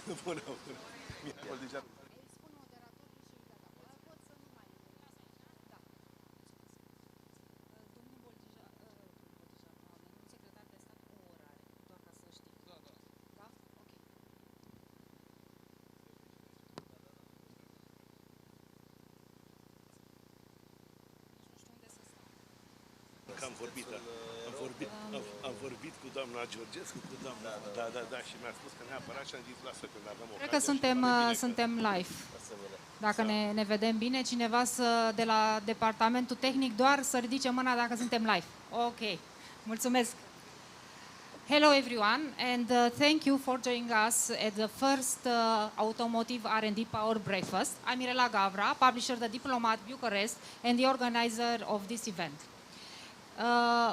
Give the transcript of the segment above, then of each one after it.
Bună, bună. Mihai deja. Am vorbit cu doamna Georgescu, cu doamna... Da, și mi-a spus că neapărat și am zis, lasă, când avem ocazia... Cred că suntem live. Dacă ne vedem bine, cineva de la departamentul tehnic doar să ridice mâna dacă suntem live. Ok, mulțumesc. Hello everyone, and thank you for joining us at the first Automotive R&D Power Breakfast. I'm Mirela Gavra, publisher TheDiplomat Bucharest and the organizer of this event.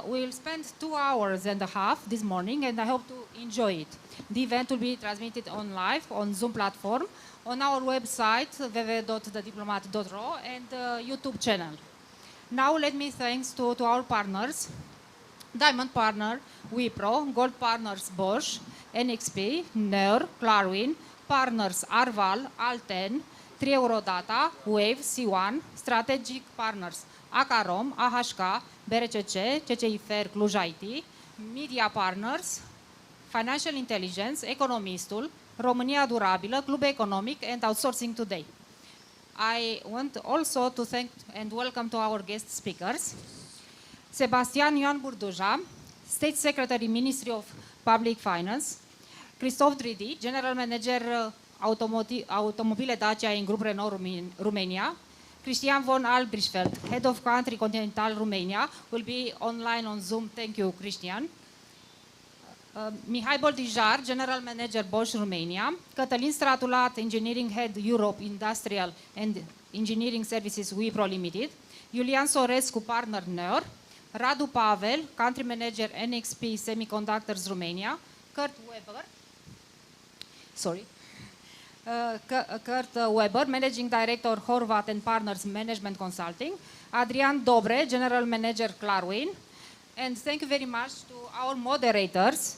We'll spend 2 hours and a half this morning, and I hope to enjoy it. The event will be transmitted on live on Zoom platform, on our website www.thediplomat.ro and YouTube channel. Now let me thanks to our partners, Diamond Partner, Wipro, Gold Partners Bosch, NXP, NER, Clarwin, Partners Arval, Alten, Trieuro-Data, Wave, C1, Strategic Partners, Acarom, AHK, BRCC, CCI Fair, Cluj IT, Media Partners, Financial Intelligence, Economistul, România Durabilă, Club Economic and Outsourcing Today. I want also to thank and welcome to our guest speakers. Sebastian Ioan Burduja, State Secretary, Ministry of Public Finance, Christoph Dridi, General Manager Automobile Dacia in Group Renault Romania, Christian von Albrechtfeld, Head of Country Continental Romania, will be online on Zoom. Thank you, Christian. Mihai Boldijar, General Manager Bosch Romania, Cătălin Stratulat, Engineering Head Europe Industrial and Engineering Services Wipro Limited, Iulian Sorescu, Partner NER, Radu Pavel, Country Manager NXP Semiconductors Romania, Kurt Weber, Managing Director Horvat and Partners Management Consulting, Adrian Dobre, General Manager Clarwin, and thank you very much to our moderators,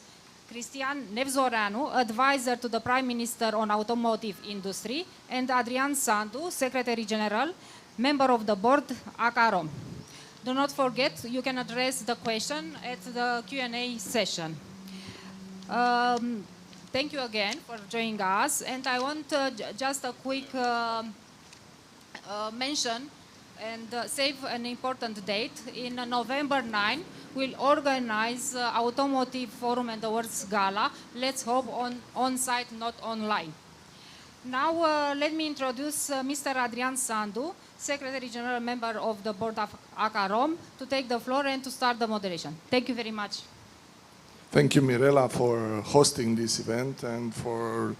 Cristian Nevzoreanu, Advisor to the Prime Minister on Automotive Industry, and Adrian Sandu, Secretary General, Member of the Board, Acarom. Do not forget, you can address the question at the Q&A session. Thank you again for joining us, and I want just a quick mention and save an important date. In November 9, we'll organize Automotive Forum and Awards Gala. Let's hope on-site, not online. Now let me introduce Mr. Adrian Sandu, Secretary General Member of the Board of Acarom, to take the floor and to start the moderation. Thank you very much. Thank you, Mirela, for hosting this event and for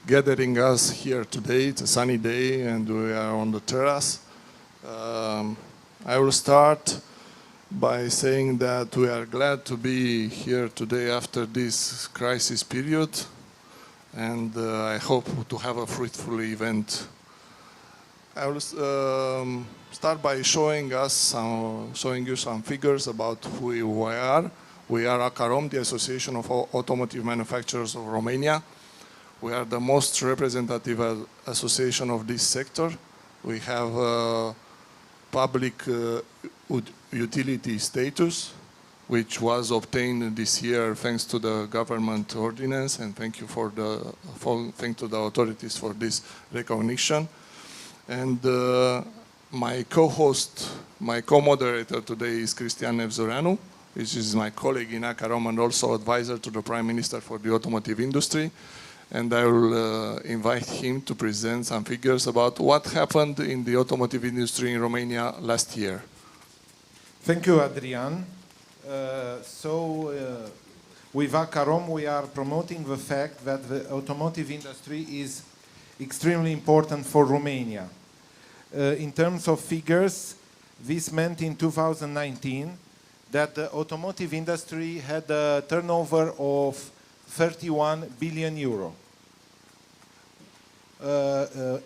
gathering us here today. It's a sunny day and we are on the terrace. I will start by saying that we are glad to be here today after this crisis period, and I hope to have a fruitful event. I will start by showing you some figures about who we are. We are Acarom, the Association of Automotive Manufacturers of Romania. We are the most representative association of this sector. We have public utility status, which was obtained this year thanks to the government ordinance, and thank you thank to the authorities for this recognition. And my co-host, my co-moderator today is Cristian Nevzoreanu, which is my colleague in Acarom and also advisor to the Prime Minister for the automotive industry. And I will invite him to present some figures about what happened in the automotive industry in Romania last year. Thank you, Adrian. With Acarom, we are promoting the fact that the automotive industry is extremely important for Romania. In terms of figures, this meant in 2019 that the automotive industry had a turnover of 31 billion euro,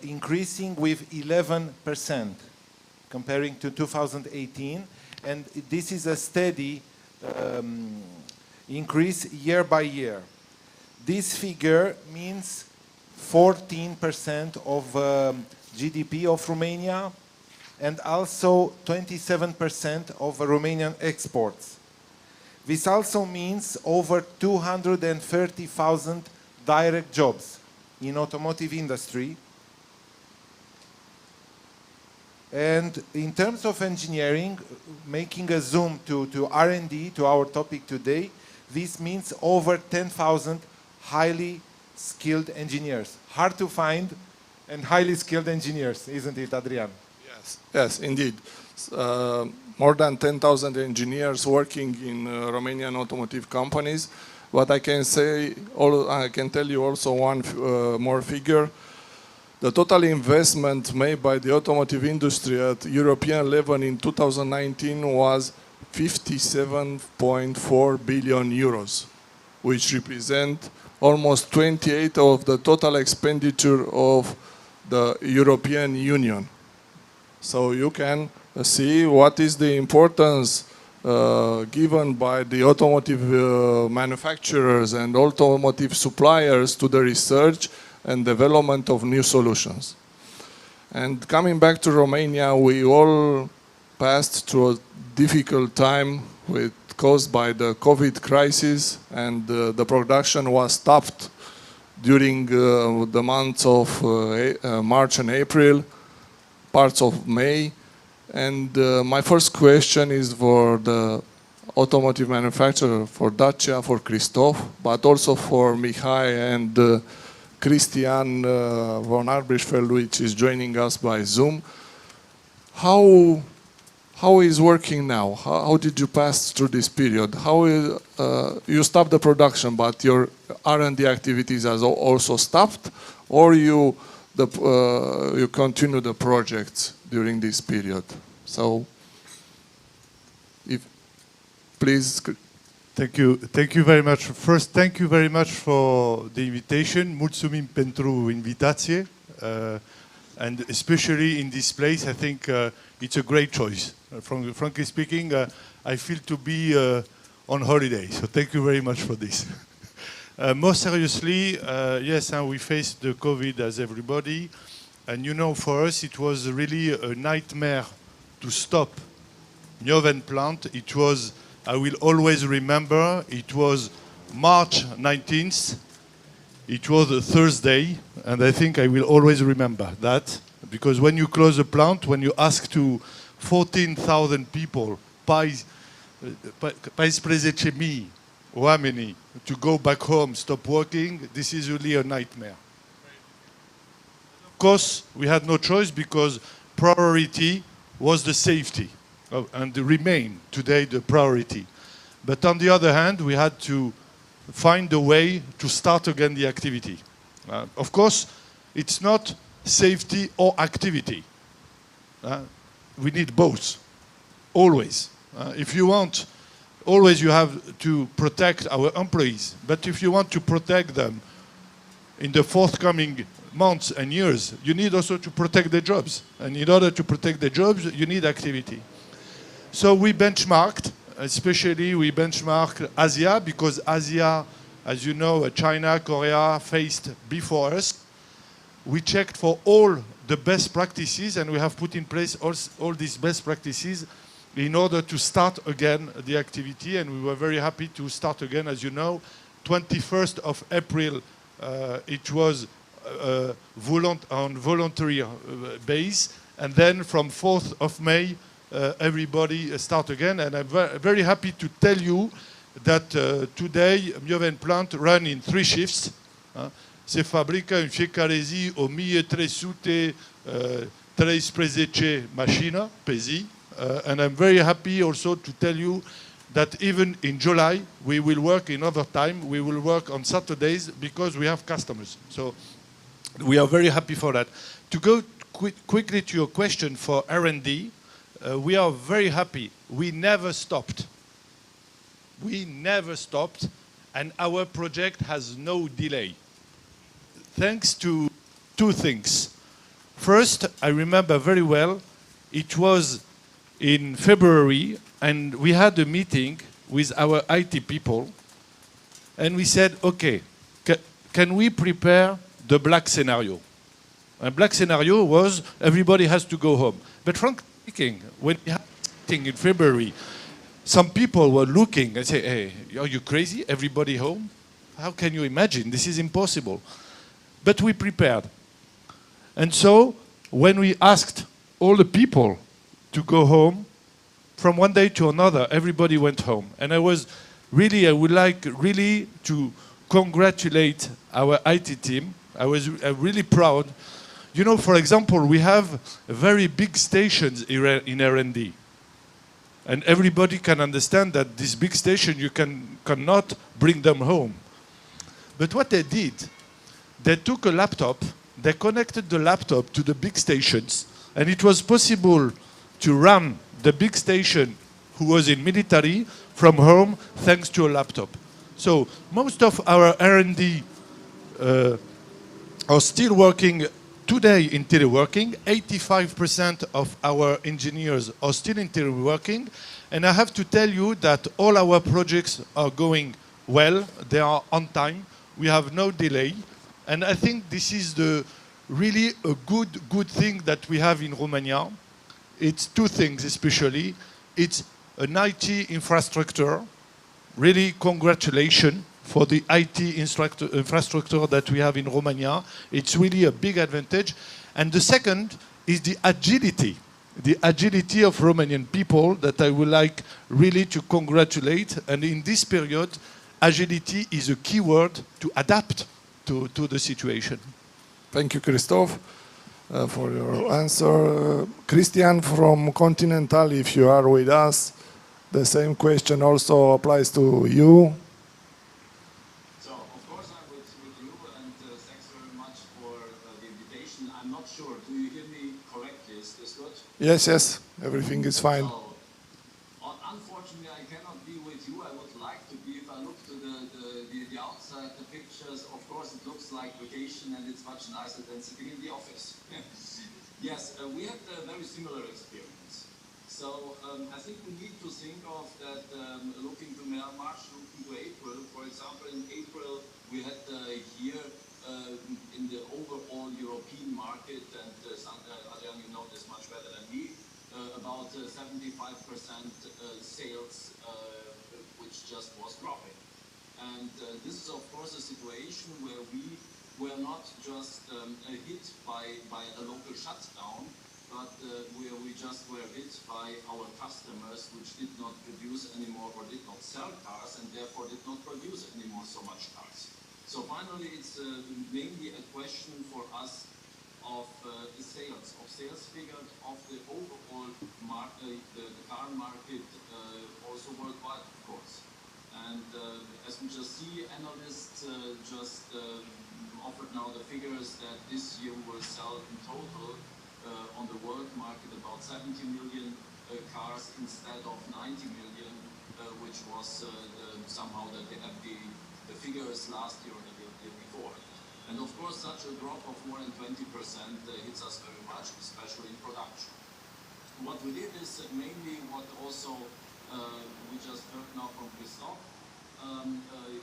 increasing with 11% comparing to 2018, and this is a steady increase year by year. This figure means 14% of GDP of Romania, and also 27% of Romanian exports. This also means over 230,000 direct jobs in automotive industry. And in terms of engineering, making a zoom to R&D, to our topic today, this means over 10,000 highly skilled engineers. Hard to find and highly skilled engineers, isn't it, Adrian? Yes, indeed. More than 10,000 engineers working in Romanian automotive companies. But I can tell you also one more figure. The total investment made by the automotive industry at European level in 2019 was 57.4 billion euros, which represent almost 28% of the total expenditure of the European Union. So you can see what is the importance given by the automotive manufacturers and automotive suppliers to the research and development of new solutions. And coming back to Romania, we all passed through a difficult time caused by the COVID crisis, and the production was stopped during the months of March and April, parts of May. And my first question is for the automotive manufacturer, for Dacia, for Christoph, but also for Mihai and Christian von Arbisfeld, which is joining us by Zoom. How is working now? How did you pass through this period? You stopped the production, but your R&D activities has also stopped, or you continue the projects during this period? So, please. Thank you very much. First, thank you very much for the invitation. Mulțumim pentru invitație. And especially in this place, I think it's a great choice. Frankly speaking, I feel to be on holiday. So thank you very much for this. More seriously, yes, we faced the COVID as everybody. And you know, for us, it was really a nightmare to stop Mioven plant. It was, I will always remember, it was March 19th. It was a Thursday, and I think I will always remember that. Because when you close a plant, when you ask to 14,000 people, 14,000 oameni, to go back home, stop working, this is really a nightmare. Of course, we had no choice because priority was the safety, and remain today the priority. But on the other hand, we had to find a way to start again the activity. Of course, it's not safety or activity. We need both, always. If you want, always you have to protect our employees. But if you want to protect them in the forthcoming months and years, you need also to protect the jobs. And in order to protect the jobs, you need activity. So we benchmarked, especially we benchmarked Asia, because Asia, as you know, China, Korea faced before us. We checked for all the best practices, and we have put in place all these best practices in order to start again the activity, and we were very happy to start again. As you know, 21st of April, it was on voluntary base, and then from 4th of May, everybody start again. And I'm very happy to tell you that today Mioven plant run in 3 shifts. Se fabrică în fiecare zi 1313 mașini pe zi. And I'm very happy also to tell you that even in July we will work in overtime. We will work on Saturdays because we have customers. So we are very happy for that. To go quickly to your question for R&D, we are very happy. We never stopped. We never stopped, and our project has no delay. Thanks to 2 things. First, I remember very well, it was in February, and we had a meeting with our IT people, and we said, okay, can we prepare the black scenario. And black scenario was everybody has to go home. But frankly speaking, when we had meeting in February, some people were looking and say, hey, are you crazy? Everybody home? How can you imagine? This is impossible. But we prepared. And so when we asked all the people to go home, from one day to another, everybody went home. And I would like really to congratulate our IT team. I was really proud. You know, for example, we have very big stations in R&D. And everybody can understand that this big station, you cannot bring them home. But what they did, they took a laptop, they connected the laptop to the big stations, and it was possible to run the big station who was in military from home thanks to a laptop. So most of our R&D are still working today in teleworking. 85% of our engineers are still in teleworking. And I have to tell you that all our projects are going well. They are on time. We have no delay. And I think this is really a good thing that we have in Romania. It's two things especially. It's an IT infrastructure. Really congratulations for the IT infrastructure that we have in Romania. It's really a big advantage. And the second is the agility of Romanian people that I would like really to congratulate. And in this period, agility is a key word to adapt to the situation. Thank you, Christophe, for your answer. Christian from Continental, if you are with us, the same question also applies to you. So, of course, I'm with you, and thanks very much for the invitation. I'm not sure, do you hear me correctly? Is this good? Yes, everything is fine. So, unfortunately, I cannot be with you. I would like to be. If I look to the outside, the pictures, of course, it looks like vacation, and it's much nicer than sitting in the office. Yes, we had a very similar experience. So I think we need to think of that looking to March, looking to April. For example, in April we had here in the overall European market, and Adrian, you know this much better than me, about 75% sales, which just was dropping. And this is of course a situation where we were not just hit by a local shutdown, but where we just were hit by our customers, which did not produce anymore or did not sell cars, and therefore did not produce anymore so much cars. So finally, it's mainly a question for us of sales figures of the overall market, the car market, also worldwide, of course. And as we just see, analysts just offered now the figures that this year we will sell in total on the world market about 70 million cars instead of 90 million, which was somehow the figures last year or the year before. And of course, such a drop of more than 20% hits us very much, especially in production. What we did is mainly what also we just heard now from Christophe.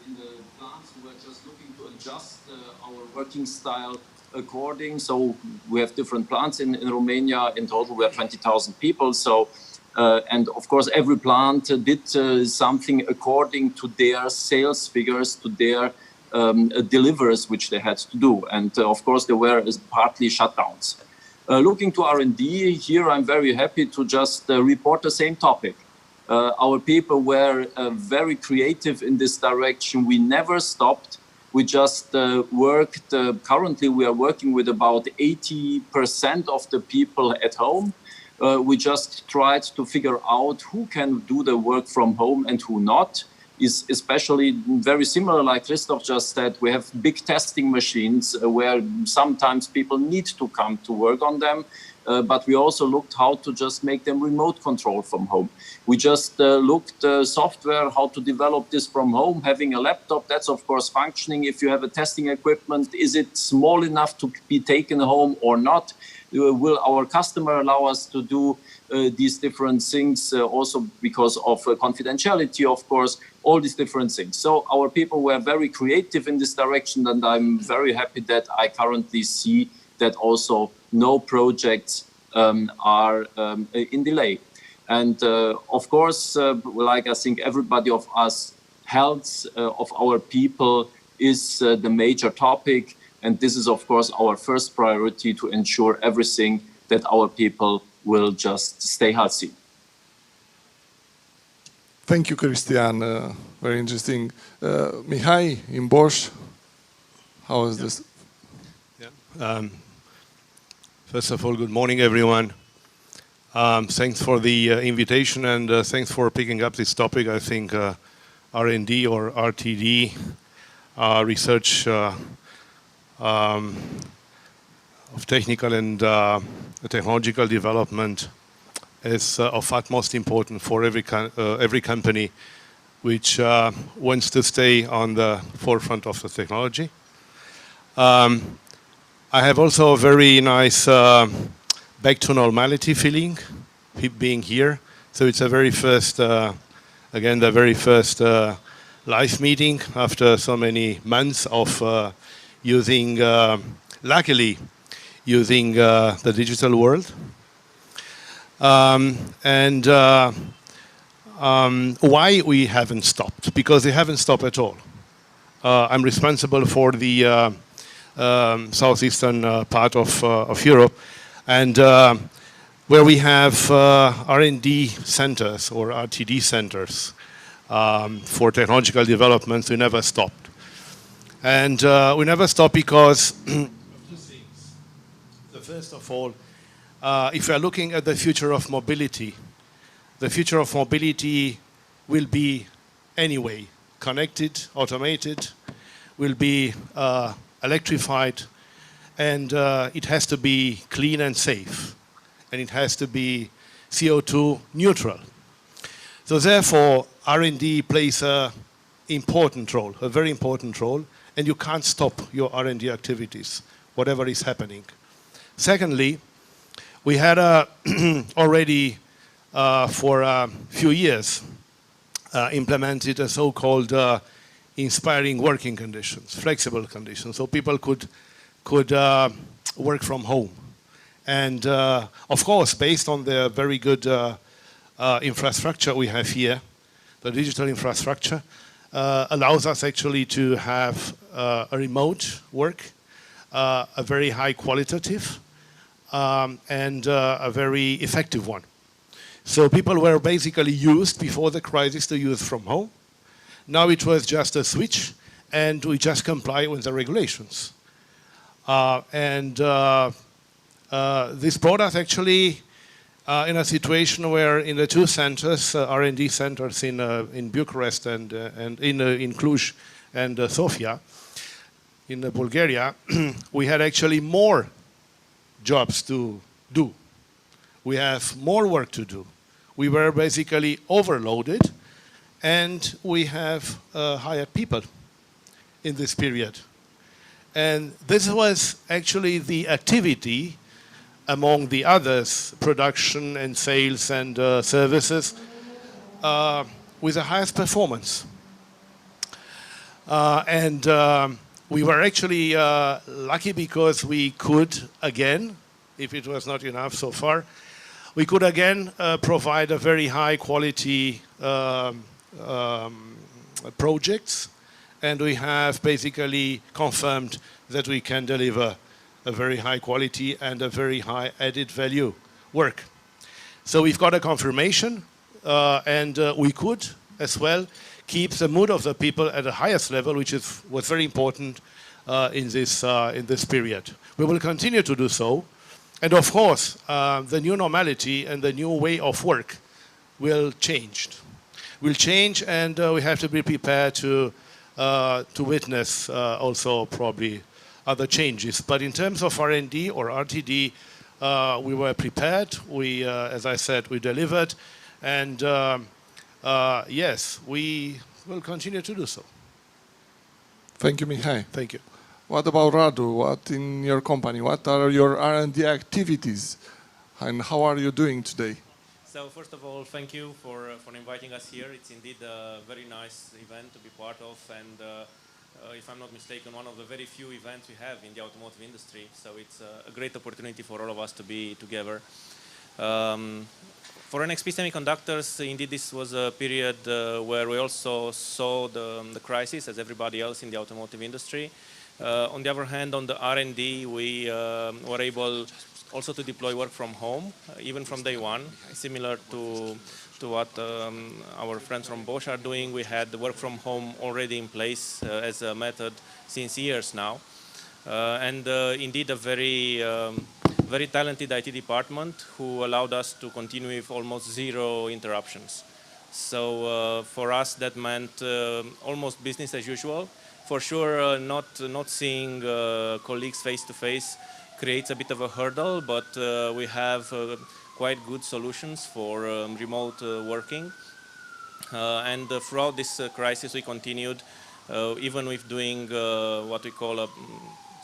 In the plants, we were just looking to adjust our working style according. So we have different plants in Romania. In total, we have 20,000 people. So, and of course, every plant did something according to their sales figures, to their deliveries, which they had to do. And of course, there were partly shutdowns. Looking to R&D, here I'm very happy to just report the same topic. Our people were very creative in this direction. We never stopped. We just worked. Currently, we are working with about 80% of the people at home. We just tried to figure out who can do the work from home and who not. Is especially very similar, like Christophe just said. We have big testing machines where sometimes people need to come to work on them. But we also looked how to just make them remote control from home. We just looked software, how to develop this from home, having a laptop, that's of course functioning. If you have a testing equipment, is it small enough to be taken home or not? Will our customer allow us to do these different things, also because of confidentiality, of course, all these different things. So our people were very creative in this direction, and I'm very happy that I currently see that also no projects are in delay. And of course, like I think everybody of us, health of our people is the major topic. And this is, of course, our first priority, to ensure everything that our people will just stay healthy. Thank you, Christian. Very interesting. Mihai, in Bosch, how is this? Yeah. First of all, good morning, everyone. Thanks for the invitation, and thanks for picking up this topic. I think R&D or RTD, research of technical and technological development, is of utmost importance for every company which wants to stay on the forefront of the technology. I have also a very nice back to normality feeling being here. So it's a very first, again, the very first live meeting after so many months of using, luckily, using the digital world. Why we haven't stopped? Because we haven't stopped at all. I'm responsible for the southeastern part of Europe, and where we have R&D centers or RTD centers for technological developments. We never stopped. And we never stopped because of two things. The first of all, if we are looking at the future of mobility, the future of mobility will be anyway connected, automated, will be electrified, and it has to be clean and safe, and it has to be CO2 neutral. So therefore, R&D plays an important role, a very important role, and you can't stop your R&D activities, whatever is happening. Secondly, we had already for a few years implemented a so-called inspiring working conditions, flexible conditions, so people could work from home. And of course, based on the very good infrastructure we have here, the digital infrastructure allows us actually to have a remote work, a very high qualitative, and a very effective one. So people were basically used before the crisis to use from home. Now it was just a switch, and we just comply with the regulations. This brought us actually in a situation where in the two centers, R&D centers in Bucharest and in Cluj and Sofia, in Bulgaria, we had actually more jobs to do. We have more work to do. We were basically overloaded, and we have hired people in this period. And this was actually the activity among the others, production and sales and services, with the highest performance. We were actually lucky because we could again, if it was not enough so far, we could again provide a very high quality projects, and we have basically confirmed that we can deliver a very high quality and a very high added value work. So we've got a confirmation, and we could as well keep the mood of the people at the highest level, which was very important in this period. We will continue to do so. And of course, the new normality and the new way of work will change. Will change, and we have to be prepared to witness also probably other changes. But in terms of R&D or RTD, we were prepared. We, as I said, we delivered, and yes, we will continue to do so. Thank you, Mihai. Thank you. What about Radu? What in your company? What are your R&D activities? And how are you doing today? So first of all, thank you for inviting us here. It's indeed a very nice event to be part of, and if I'm not mistaken, one of the very few events we have in the automotive industry. So it's a great opportunity for all of us to be together. For NXP Semiconductors, indeed this was a period where we also saw the crisis as everybody else in the automotive industry. On the other hand, on the R&D, we were able also to deploy work from home, even from day one, similar to what our friends from Bosch are doing. We had the work from home already in place as a method since years now. And indeed a very talented IT department who allowed us to continue with almost zero interruptions. So for us that meant almost business as usual. For sure not seeing colleagues face to face creates a bit of a hurdle, but we have quite good solutions for remote working. And throughout this crisis we continued even with doing what we call a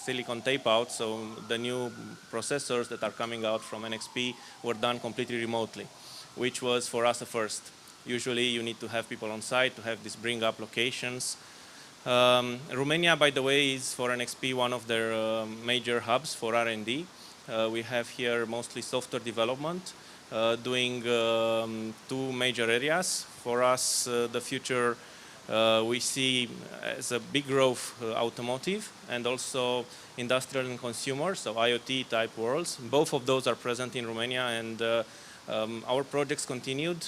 silicon tape out, so the new processors that are coming out from NXP were done completely remotely, which was for us a first. Usually you need to have people on site to have this bring up locations. Romania, by the way, is for NXP one of their major hubs for R&D. We have here mostly software development, doing two major areas. For us, the future we see as a big growth automotive and also industrial and consumer, so IoT type worlds. Both of those are present in Romania, and our projects continued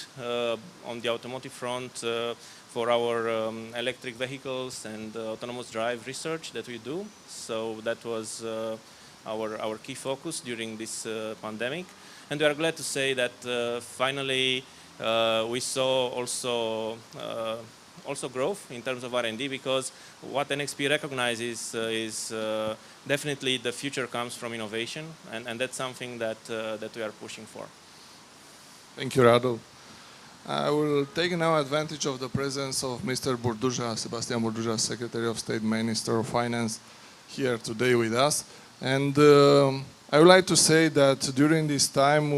on the automotive front for our electric vehicles and autonomous drive research that we do. So that was our key focus during this pandemic. And we are glad to say that finally we saw also growth in terms of R&D, because what NXP recognizes is definitely the future comes from innovation, and that's something that we are pushing for. Thank you, Radu. I will take now advantage of the presence of Mr. Burduja, Sebastian Burduja, Secretary of State, Minister of Finance, here today with us. And I would like to say that during this time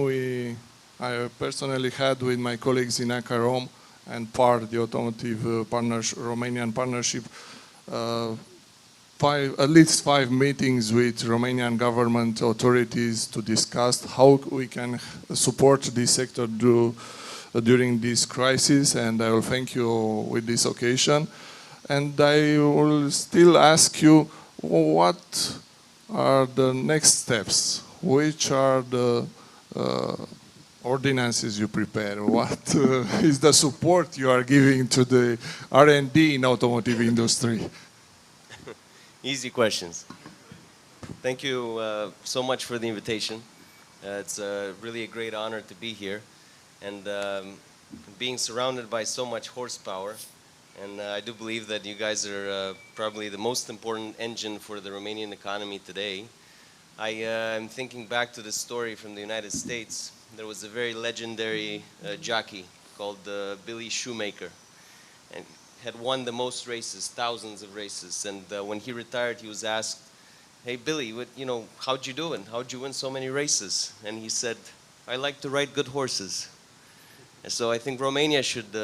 I personally had with my colleagues in ACAROM and PAR, the Automotive Romanian Partnership, at least 5 meetings with Romanian government authorities to discuss how we can support this sector during this crisis, and I will thank you with this occasion. And I will still ask you, what are the next steps? Which are the ordinances you prepare? What is the support you are giving to the R&D in automotive industry? Easy questions. Thank you so much for the invitation. It's really a great honor to be here, and being surrounded by so much horsepower. And I do believe that you guys are probably the most important engine for the Romanian economy today. I am thinking back to this story from the United States. There was a very legendary jockey called Billy Shoemaker, and had won the most races, thousands of races. And when he retired, he was asked, "Hey Billy, how'd you do, and how'd you win so many races?" And he said, "I like to ride good horses." And so I think Romania should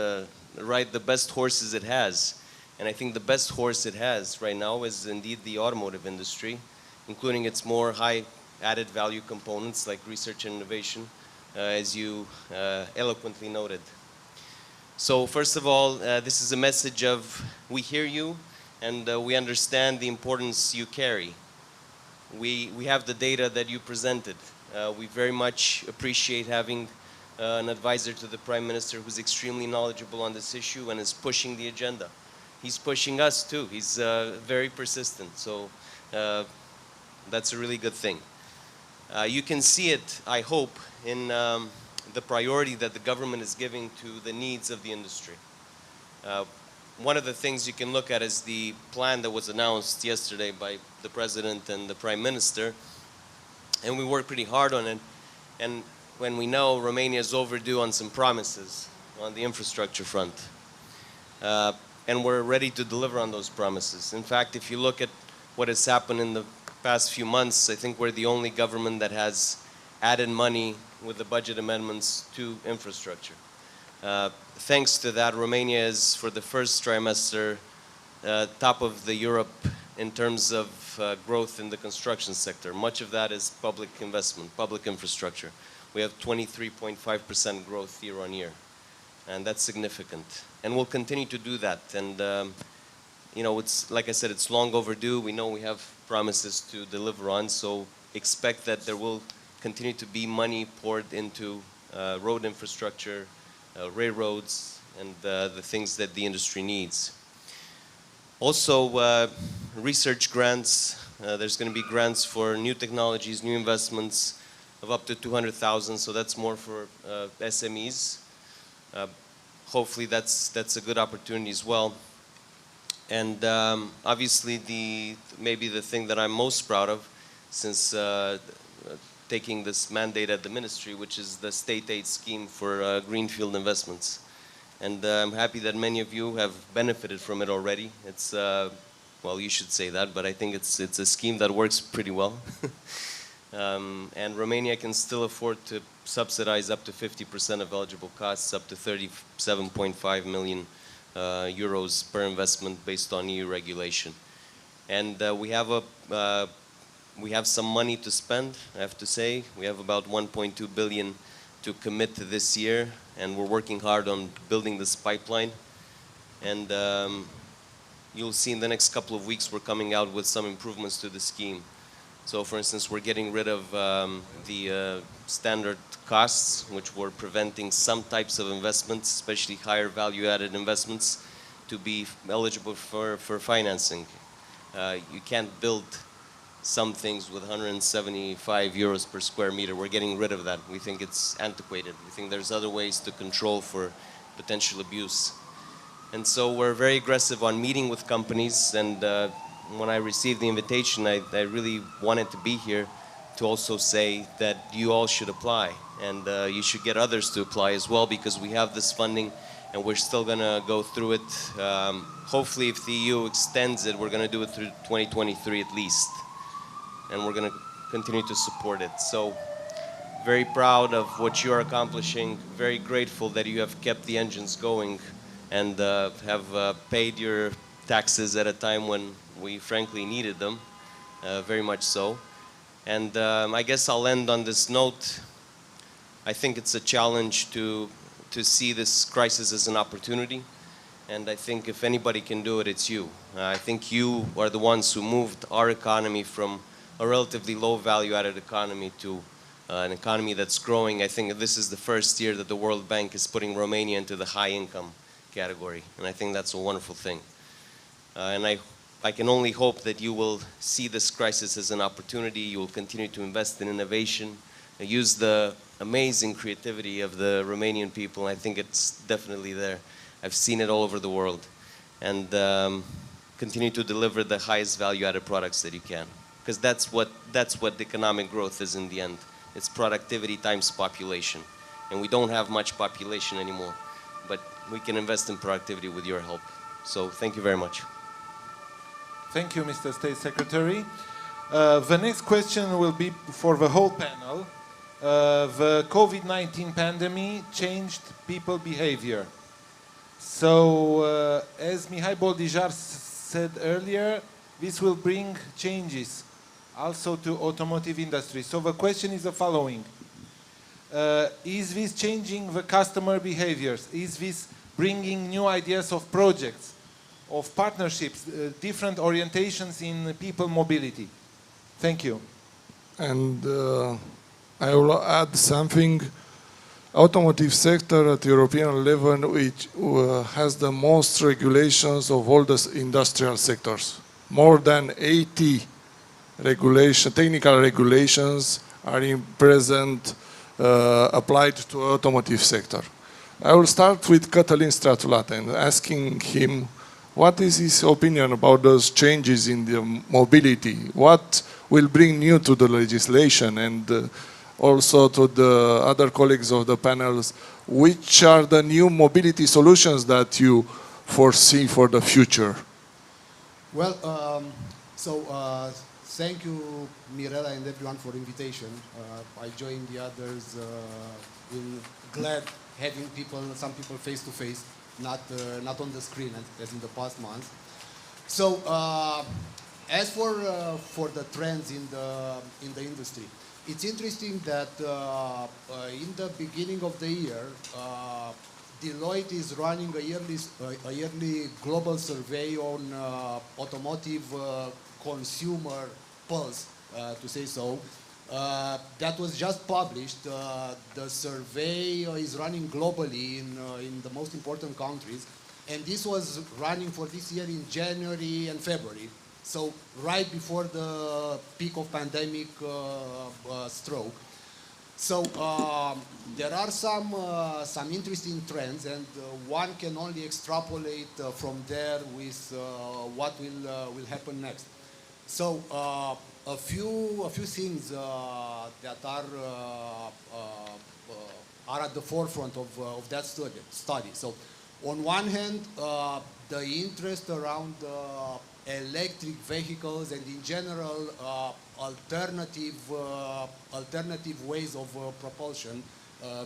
ride the best horses it has. And I think the best horse it has right now is indeed the automotive industry, including its more high added value components like research and innovation, as you eloquently noted. So first of all, this is a message of, we hear you, and we understand the importance you carry. We have the data that you presented. We very much appreciate having an advisor to the Prime Minister who's extremely knowledgeable on this issue and is pushing the agenda. He's pushing us too. He's very persistent, so that's a really good thing. You can see it, I hope, in the priority that the government is giving to the needs of the industry. One of the things you can look at is the plan that was announced yesterday by the President and the Prime Minister, and we worked pretty hard on it. And when we know Romania is overdue on some promises on the infrastructure front, and we're ready to deliver on those promises. In fact, if you look at what has happened in the past few months, I think we're the only government that has added money with the budget amendments to infrastructure. Thanks to that, Romania is, for the first trimester, top of the Europe in terms of growth in the construction sector. Much of that is public investment, public infrastructure. We have 23.5% growth year on year, and that's significant. And we'll continue to do that. And you know, it's like I said, it's long overdue. We know we have promises to deliver on, so expect that there will continue to be money poured into road infrastructure, railroads, and the things that the industry needs. Also, research grants. There's going to be grants for new technologies, new investments of up to 200,000, so that's more for SMEs. Hopefully that's a good opportunity as well. And obviously maybe the thing that I'm most proud of since taking this mandate at the ministry, which is the state aid scheme for Greenfield investments. And I'm happy that many of you have benefited from it already. It's, well, you should say that, but I think it's a scheme that works pretty well. And Romania can still afford to subsidize up to 50% of eligible costs, up to 37.5 million euros per investment based on EU regulation. And we have some money to spend, I have to say. We have about 1.2 billion to commit to this year, and we're working hard on building this pipeline. And you'll see in the next couple of weeks we're coming out with some improvements to the scheme. So for instance, we're getting rid of the standard costs, which were preventing some types of investments, especially higher value-added investments, to be eligible for financing. You can't build some things with 175 euros per square meter. We're getting rid of that. We think it's antiquated. We think there's other ways to control for potential abuse. And so we're very aggressive on meeting with companies, and when I received the invitation, I really wanted to be here to also say that you all should apply, and you should get others to apply as well, because we have this funding and we're still going to go through it. Hopefully, if the EU extends it, we're going to do it through 2023 at least, and we're going to continue to support it. So very proud of what you're accomplishing, very grateful that you have kept the engines going and have paid your taxes at a time when we frankly needed them, very much so. And I guess I'll end on this note. I think it's a challenge to see this crisis as an opportunity, and I think if anybody can do it, it's you. I think you are the ones who moved our economy from a relatively low value-added economy to an economy that's growing. I think this is the first year that the World Bank is putting Romania into the high-income category, and I think that's a wonderful thing. And I can only hope that you will see this crisis as an opportunity. You will continue to invest in innovation, use the amazing creativity of the Romanian people. I think it's definitely there. I've seen it all over the world. And continue to deliver the highest value-added products that you can. Because that's what economic growth is in the end. It's productivity times population. And we don't have much population anymore. But we can invest in productivity with your help. So thank you very much. Thank you, Mr. State Secretary. The next question will be for the whole panel. The COVID-19 pandemic changed people behavior. So, as Mihai Boldijar said earlier, this will bring changes also to automotive industry. So the question is the following. Is this changing the customer behaviors? Is this bringing new ideas of projects, of partnerships, different orientations in people mobility? Thank you. And I will add something. Automotive sector at European level, which has the most regulations of all the industrial sectors. More than 80 technical regulations are in present applied to automotive sector. I will start with Cătălin Stratulate and asking him what is his opinion about those changes in the mobility? What will bring new to the legislation, and also to the other colleagues of the panels, which are the new mobility solutions that you foresee for the future? Well, So thank you, Mirela, and everyone for invitation. I joined the others in glad having some people face to face, not on the screen as in the past months. So as for the trends in the industry, it's interesting that in the beginning of the year, Deloitte is running a yearly global survey on automotive consumer pulse, to say so. That was just published. The survey is running globally in the most important countries, and this was running for this year in January and February. So right before the peak of pandemic stroke. So there are some interesting trends, and one can only extrapolate from there with what will happen next. So a few things that are at the forefront of that study. So on one hand, the interest around electric vehicles and in general alternative ways of propulsion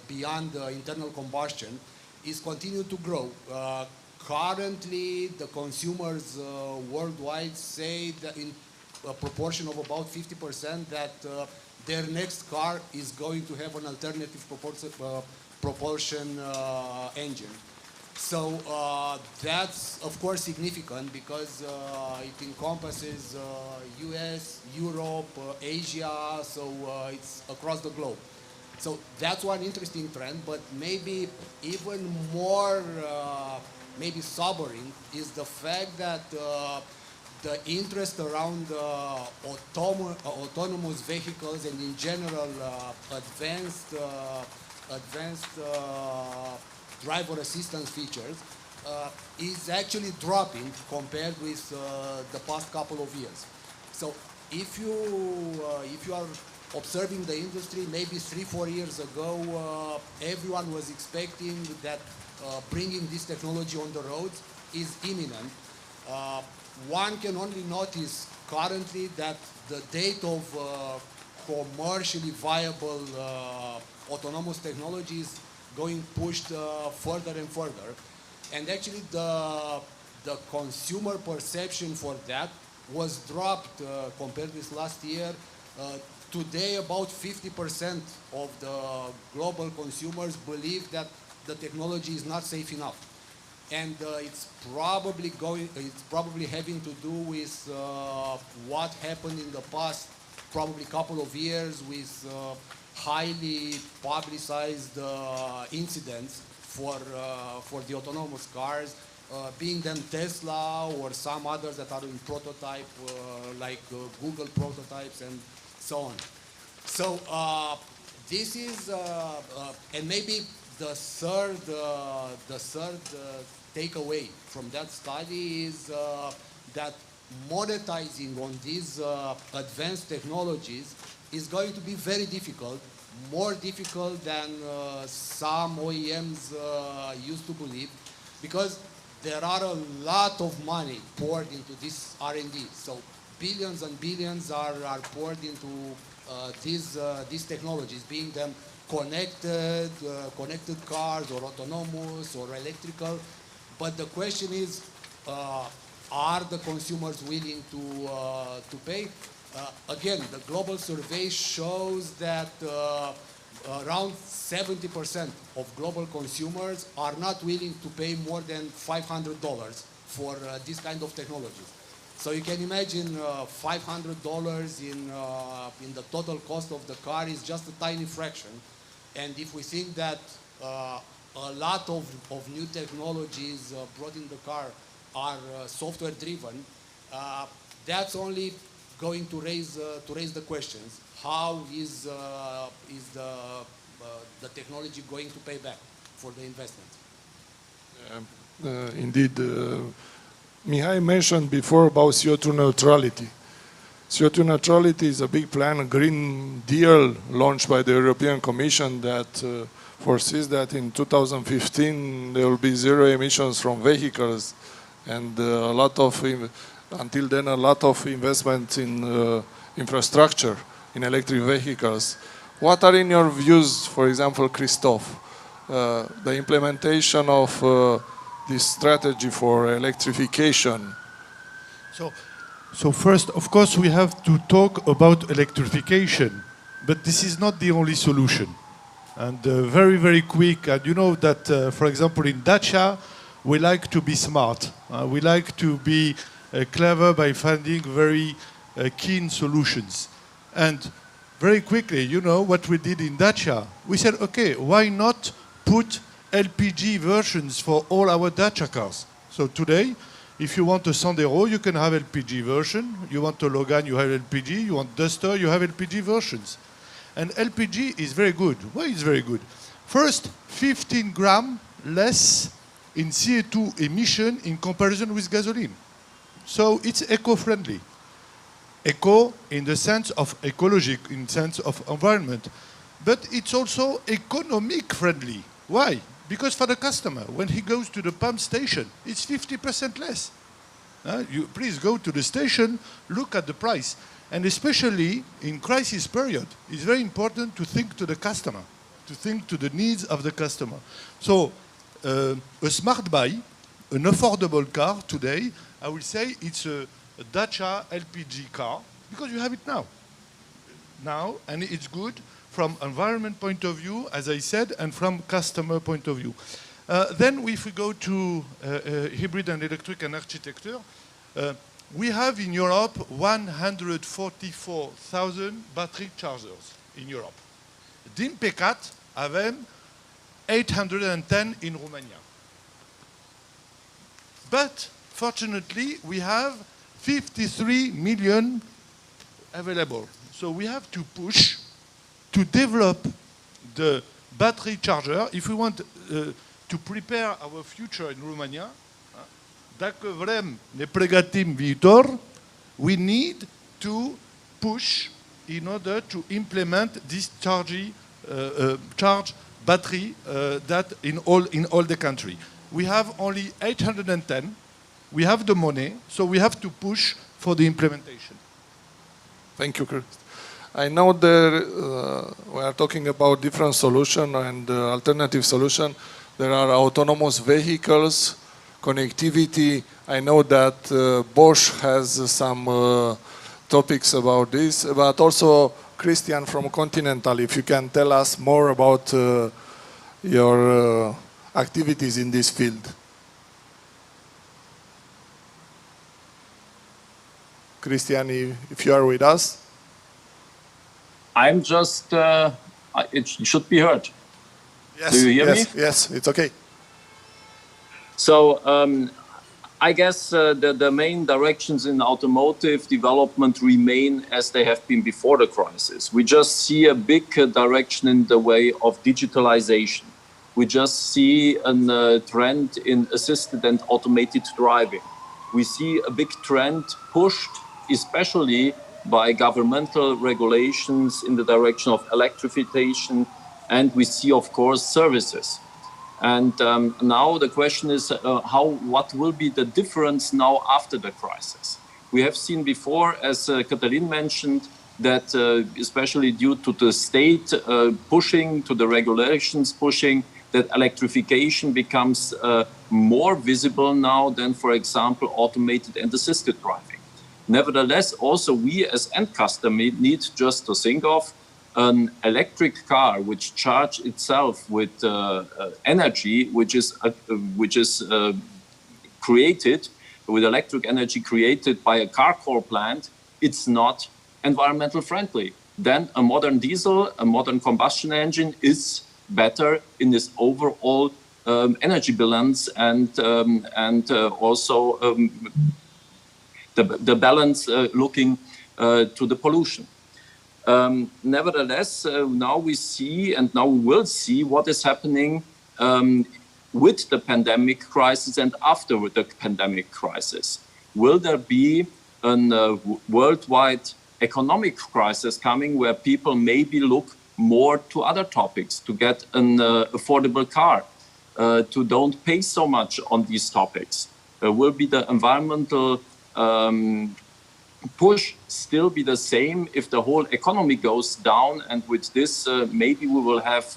beyond internal combustion is continued to grow. Currently, the consumers worldwide say that in a proportion of about 50% that their next car is going to have an alternative propulsion engine. So that's of course significant because it encompasses US, Europe, Asia, so it's across the globe. So that's one interesting trend, but maybe even more maybe sobering is the fact that the interest around autonomous vehicles and in general advanced driver assistance features is actually dropping compared with the past couple of years. So if you are observing the industry, maybe 3-4 years ago, everyone was expecting that bringing this technology on the roads is imminent. One can only notice currently that the date of commercially viable autonomous technology is going pushed further and further. And actually the consumer perception for that was dropped compared with last year. Today about 50% of the global consumers believe that the technology is not safe enough. And it's probably having to do with what happened in the past probably couple of years with highly publicized incidents for the autonomous cars, being them Tesla or some others that are in prototype, like Google prototypes and so on. So this is, and maybe the third takeaway from that study is that monetizing on these advanced technologies is going to be very difficult, more difficult than some OEMs used to believe, because there are a lot of money poured into this R&D. So billions and billions are poured into these technologies, being them connected cars or autonomous or electrical. But the question is, are the consumers willing to pay? Again, the global survey shows that around 70% of global consumers are not willing to pay more than $500 for this kind of technologies. So you can imagine $500 in the total cost of the car is just a tiny fraction. And if we think that a lot of new technologies brought in the car are software driven, that's only going to raise the questions. How is the technology going to pay back for the investment? Indeed, Mihai mentioned before about CO2 neutrality. CO2 neutrality is a big plan, a Green Deal launched by the European Commission that foresees that in 2015 there will be zero emissions from vehicles, and a lot of until then a lot of investment in infrastructure in electric vehicles. What are in your views, for example, Christophe, the implementation of this strategy for electrification? So first, of course, we have to talk about electrification, but this is not the only solution. And very, very quick, and you know that, for example, in Dacia, we like to be smart. We like to be clever by finding very keen solutions. And very quickly, you know what we did in Dacia? We said, okay, why not put LPG versions for all our Dacia cars? So today, if you want a Sandero, you can have LPG version. You want a Logan, you have LPG. You want Duster, you have LPG versions. And LPG is very good. Why is very good? First, 15 grams less in CO2 emission in comparison with gasoline. So it's eco-friendly. Eco in the sense of ecologic, in the sense of environment. But it's also economic friendly. Why? Because for the customer, when he goes to the pump station, it's 50% less. You please go to the station, look at the price. And especially in crisis period, it's very important to think to the customer, to think to the needs of the customer. So a smart buy, an affordable car today, I will say it's a Dacia LPG car, because you have it now, and it's good from environment point of view, as I said, and from customer point of view. Then if we go to hybrid and electric and architecture, we have in Europe 144,000 battery chargers in Europe. Din păcat avem 810 in Romania. But fortunately, we have 53 million available. So we have to push to develop the battery charger if we want to prepare our future in Romania. Dacă vrem, ne pregătim viitor, we need to push in order to implement this charge battery that in all the country. We have only 810. We have the money, so we have to push for the implementation. Thank you, Chris. I know that we are talking about different solutions and alternative solutions. There are autonomous vehicles, connectivity. I know that Bosch has some topics about this, but also Christian from Continental, if you can tell us more about your activities in this field. Christian, if you are with us. I'm just, it should be heard. Yes, do you hear me? Yes, it's okay. So I guess the main directions in automotive development remain as they have been before the crisis. We just see a big direction in the way of digitalization. We just see a trend in assisted and automated driving. We see a big trend pushed, especially by governmental regulations in the direction of electrification, and we see, of course, services. And now the question is, what will be the difference now after the crisis? We have seen before, as Katalin mentioned, that especially due to the state pushing, to the regulations pushing, that electrification becomes more visible now than, for example, automated and assisted driving. Nevertheless, also we as end customer need just to think of an electric car which charges itself with energy, which is created with electric energy created by a car core plant. It's not environmental friendly. Then a modern diesel, a modern combustion engine is better in this overall energy balance and also the balance looking to the pollution. Nevertheless, now we see and now we will see what is happening with the pandemic crisis and after the pandemic crisis. Will there be a worldwide economic crisis coming where people maybe look more to other topics, to get an affordable car, to don't pay so much on these topics? Will be the environmental push still be the same if the whole economy goes down, and with this maybe we will have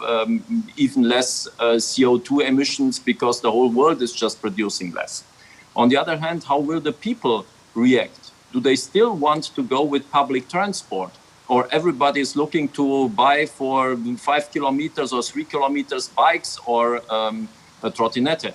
even less CO2 emissions because the whole world is just producing less. On the other hand, how will the people react? Do they still want to go with public transport, or everybody is looking to buy for 5 kilometers or 3 kilometers bikes or a trottinette?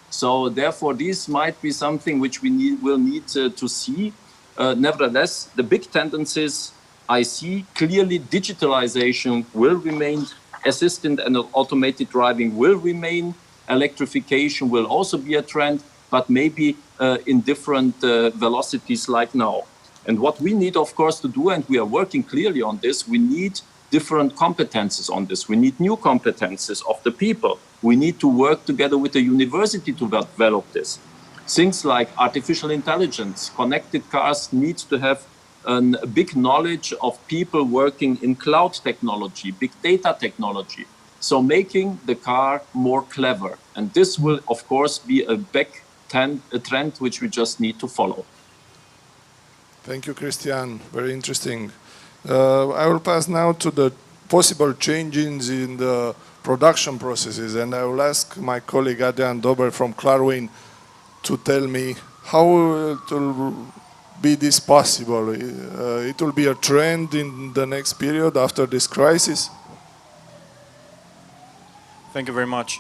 So therefore this might be something which we will need to see. Nevertheless, the big tendencies I see clearly: digitalization will remain, assistant and automated driving will remain, electrification will also be a trend, but maybe in different velocities like now. And what we need, of course, to do, and we are working clearly on this, we need different competences on this. We need new competences of the people. We need to work together with the university to develop this. Things like artificial intelligence, connected cars need to have a big knowledge of people working in cloud technology, big data technology. So making the car more clever. And this will, of course, be a trend which we just need to follow. Thank you, Christian. Very interesting. I will pass now to the possible changes in the production processes, and I will ask my colleague Adrian Dober from Clarwin to tell me how it will be this possible. It will be a trend in the next period after this crisis? Thank you very much.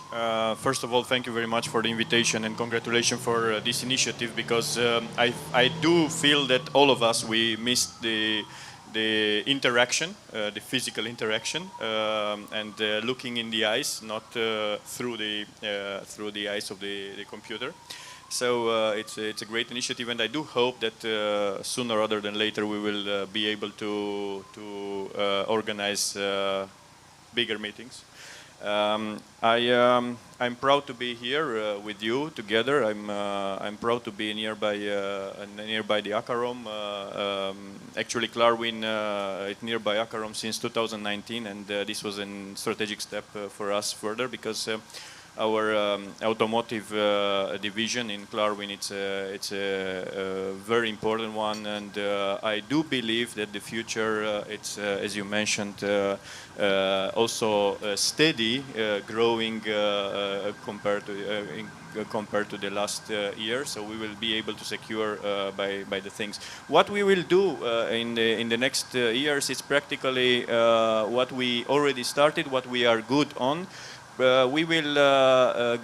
First of all, thank you very much for the invitation and congratulations for this initiative, because I do feel that all of us, we missed the interaction, the physical interaction, and looking in the eyes, not through the eyes of the computer. So it's a great initiative, and I do hope that sooner rather than later we will be able to organize bigger meetings. I'm proud to be here with you together. I'm proud to be nearby the Acarom. Actually, Clarwin is nearby Acarom since 2019, and this was a strategic step for us further, because our automotive division in Clarwin, it's a very important one, and I do believe that the future, it's as you mentioned, also steady, growing compared to the last year. So we will be able to secure by the things. What we will do in the next years is practically what we already started, what we are good on. We will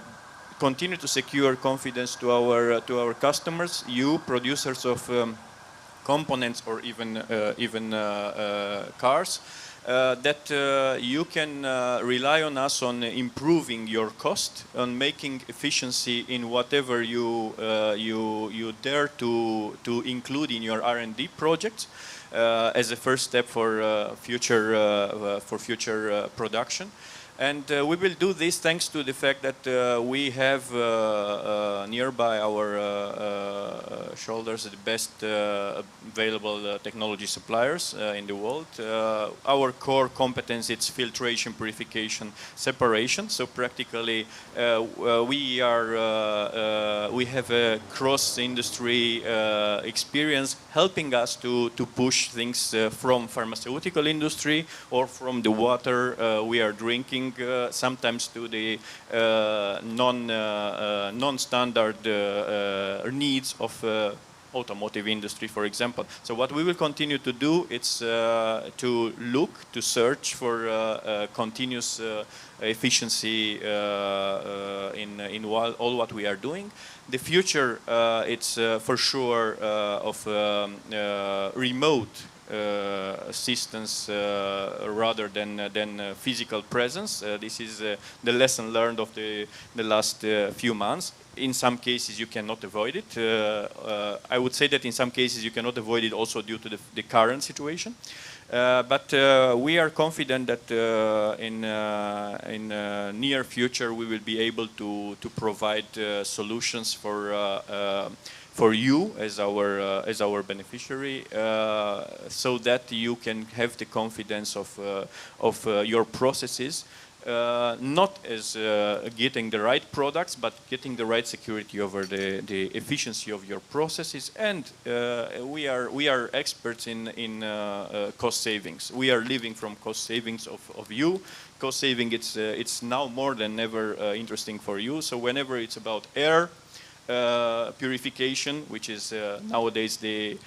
continue to secure confidence to our customers, you producers of components or even cars, that you can rely on us on improving your cost, on making efficiency in whatever you dare to include in your R&D projects as a first step for future production. And we will do this thanks to the fact that we have nearby our shoulders the best available technology suppliers in the world. Our core competence is filtration, purification, separation. So practically we have a cross-industry experience helping us to push things from pharmaceutical industry or from the water we are drinking, sometimes to the non-standard needs of automotive industry, for example. So what we will continue to do is to search for continuous efficiency in all what we are doing. The future, it's for sure of remote assistance rather than physical presence. This is the lesson learned of the last few months. In some cases you cannot avoid it. I would say that in some cases you cannot avoid it also due to the current situation. But we are confident that in near future we will be able to provide solutions for you as our beneficiary, so that you can have the confidence of your processes not as getting the right products, but getting the right security over the efficiency of your processes. And we are experts in cost savings. We are living from cost savings of you. Cost saving, it's now more than ever interesting for you. So whenever it's about air purification, which is nowadays the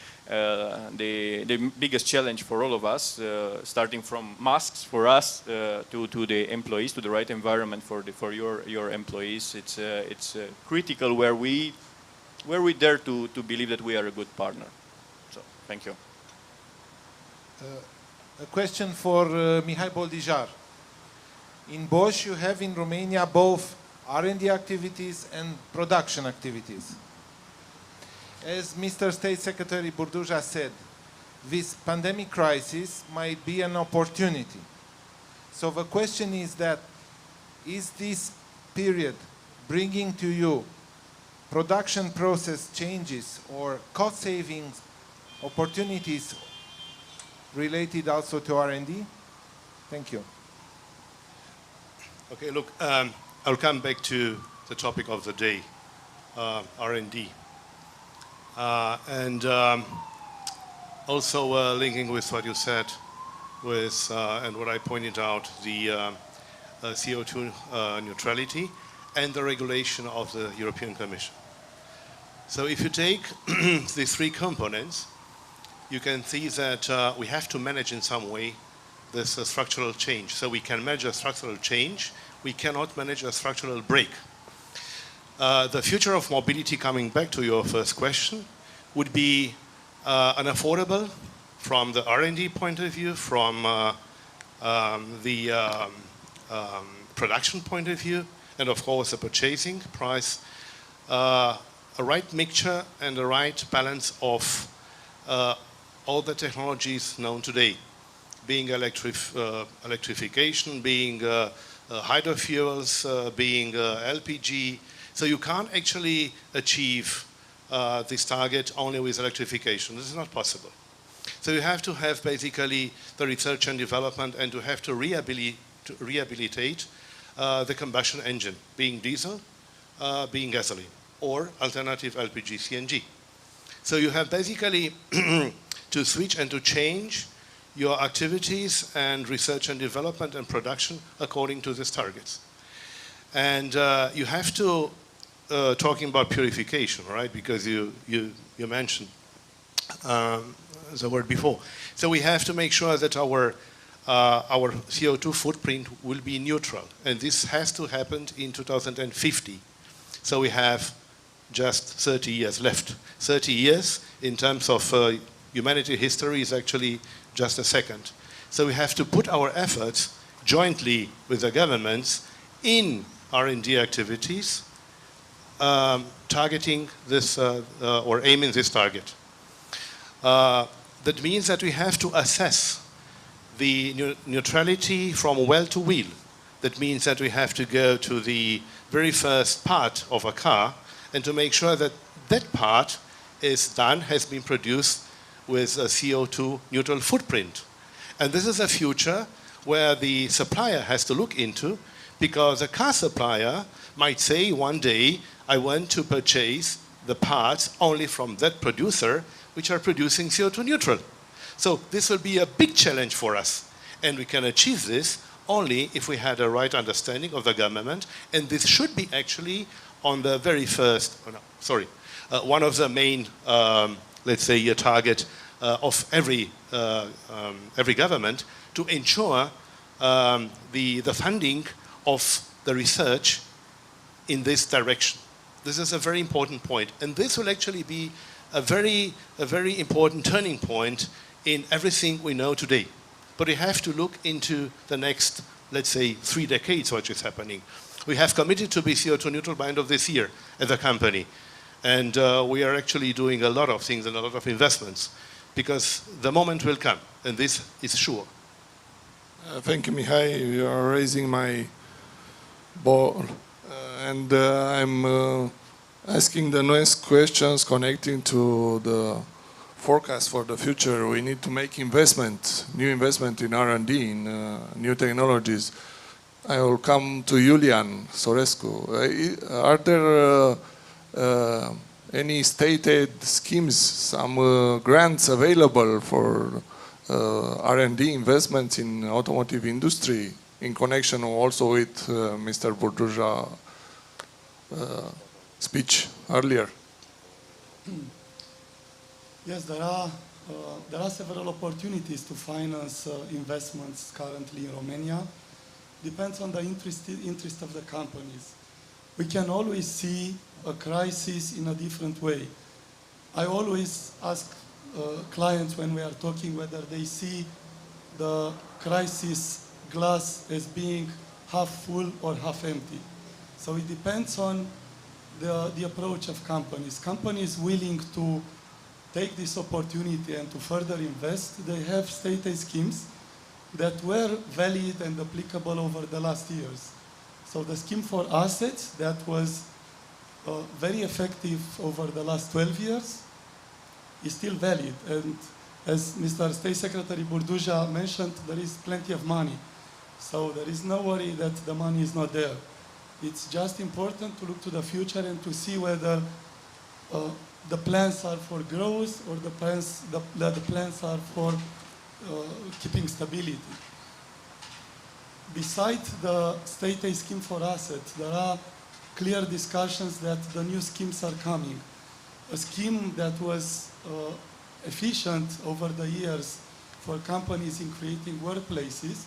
biggest challenge for all of us, starting from masks for us to the employees, to the right environment for your employees. It's critical where we dare to believe that we are a good partner. So thank you. A question for Mihai Boldijar. In Bosch, you have in Romania both R&D activities and production activities. As Mr. State Secretary Burduja said, this pandemic crisis might be an opportunity. So the question is that, is this period bringing to you production process changes or cost savings opportunities related also to R&D? Thank you. Okay, look, I'll come back to the topic of the day, R&D. Also linking with what you said with, and what I pointed out, the CO2 neutrality and the regulation of the European Commission. So if you take these three components, you can see that we have to manage in some way this structural change. So we can manage a structural change, we cannot manage a structural break. The future of mobility, coming back to your first question, would be unaffordable from the R&D point of view, from the production point of view, and of course the purchasing price. A right mixture and a right balance of all the technologies known today, being electrification, being hydrofuels, being LPG. So you can't actually achieve this target only with electrification. This is not possible. So you have to have basically the research and development and to have to rehabilitate the combustion engine, being diesel, being gasoline, or alternative LPG, CNG. So you have basically to switch and to change your activities and research and development and production according to these targets. And you have to, talking about purification, right? Because you mentioned the word before. So we have to make sure that our CO2 footprint will be neutral. And this has to happen in 2050. So we have just 30 years left. 30 years in terms of humanity history is actually just a second. So we have to put our efforts jointly with the governments in R&D activities, targeting this or aiming this target. That means that we have to assess the neutrality from well to wheel. That means that we have to go to the very first part of a car and to make sure that that part is done, has been produced with a CO2 neutral footprint. And this is a future where the supplier has to look into, because a car supplier might say one day, I want to purchase the parts only from that producer which are producing CO2 neutral. So this will be a big challenge for us. And we can achieve this only if we had a right understanding of the government. And this should be actually on the very first, one of the main, let's say, a target of every government to ensure the funding of the research in this direction. This is a very important point. And this will actually be a very important turning point in everything we know today. But we have to look into the next, let's say, 3 decades, what is happening. We have committed to be CO2 neutral by end of this year as a company. And we are actually doing a lot of things and a lot of investments, because the moment will come, and this is sure. Thank you, Mihai. You are raising my ball. And I'm asking the next questions connecting to the forecast for the future. We need to make investment, new investment in R&D, in new technologies. I will come to Julian Sorescu. Are there any state aid schemes, some grants available for R&D investments in automotive industry in connection also with Mr. Burduja's speech earlier? Yes, there are several opportunities to finance investments currently in Romania. Depends on the interest of the companies. We can always see a crisis in a different way. I always ask clients when we are talking whether they see the crisis glass as being half full or half empty. So it depends on the approach of companies. Companies willing to take this opportunity and to further invest, they have state aid schemes that were valid and applicable over the last years. So the scheme for assets that was very effective over the last 12 years is still valid. And as Mr. State Secretary Burduja mentioned, there is plenty of money. So there is no worry that the money is not there. It's just important to look to the future and to see whether the plans are for growth or the plans are for keeping stability. Besides the state aid scheme for assets, there are clear discussions that the new schemes are coming. A scheme that was efficient over the years for companies in creating workplaces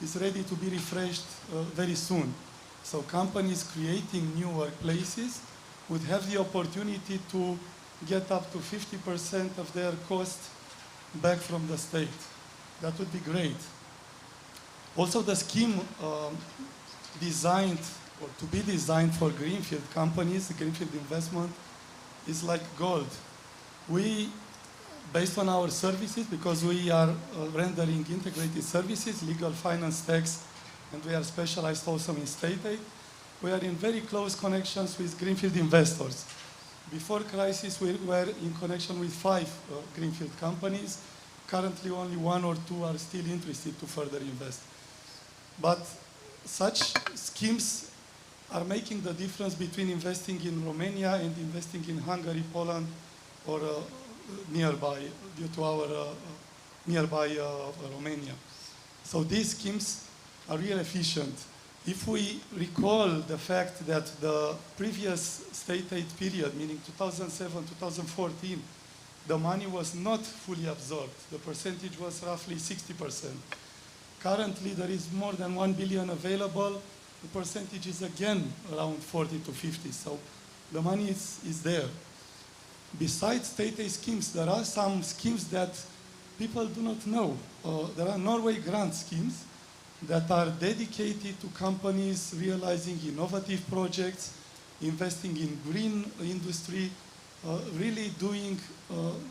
is ready to be refreshed very soon. So companies creating new workplaces would have the opportunity to get up to 50% of their cost back from the state. That would be great. Also, the scheme designed or to be designed for Greenfield companies, the Greenfield investment, is like gold. We, based on our services, because we are rendering integrated services, legal, finance, tax, and we are specialized also in state aid, we are in very close connections with Greenfield investors. Before crisis, we were in connection with 5 Greenfield companies. Currently, only 1 or 2 are still interested to further invest. But such schemes are making the difference between investing in Romania and investing in Hungary, Poland, or nearby, due to our nearby Romania. So these schemes are really efficient. If we recall the fact that the previous state aid period, meaning 2007-2014, the money was not fully absorbed. The percentage was roughly 60%. Currently, there is more than 1 billion available. The percentage is again around 40 to 50. So the money is there. Besides state aid schemes, there are some schemes that people do not know. There are Norway grant schemes that are dedicated to companies realizing innovative projects, investing in green industry, really doing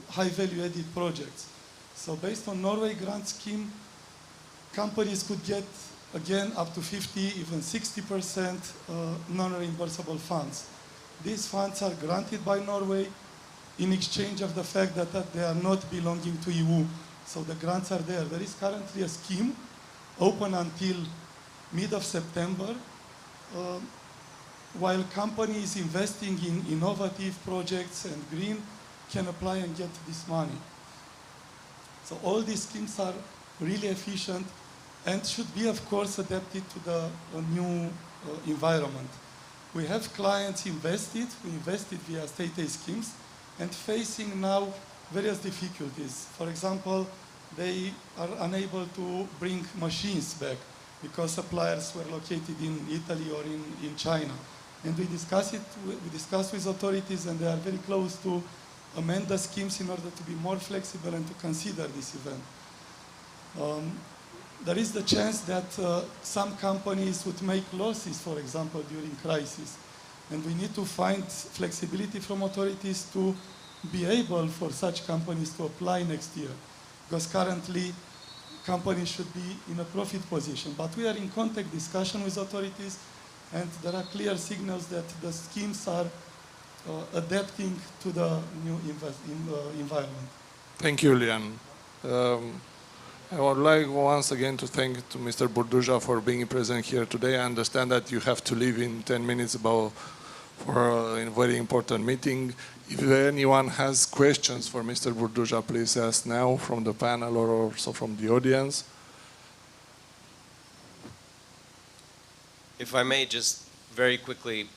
high value added projects. So based on Norway grant scheme, companies could get again up to 50, even 60% non-reimbursable funds. These funds are granted by Norway in exchange of the fact that they are not belonging to EU. So the grants are there. There is currently a scheme open until mid of September, while companies investing in innovative projects and green can apply and get this money. So all these schemes are really efficient and should be, of course, adapted to the new environment. We have clients who invested via state aid schemes and facing now various difficulties. For example, they are unable to bring machines back because suppliers were located in Italy or in China. And we discussed with authorities, and they are very close to amend the schemes in order to be more flexible and to consider this event. There is the chance that some companies would make losses, for example, during crisis. And we need to find flexibility from authorities to be able for such companies to apply next year. Because currently, companies should be in a profit position. But we are in contact discussion with authorities, and there are clear signals that the schemes are adapting to the new environment. Thank you, Lian. I would like once again to thank to Mr. Burduja for being present here today. I understand that you have to leave in 10 minutes for a very important meeting. If anyone has questions for Mr. Burduja, please ask now from the panel or also from the audience. If I may just very quickly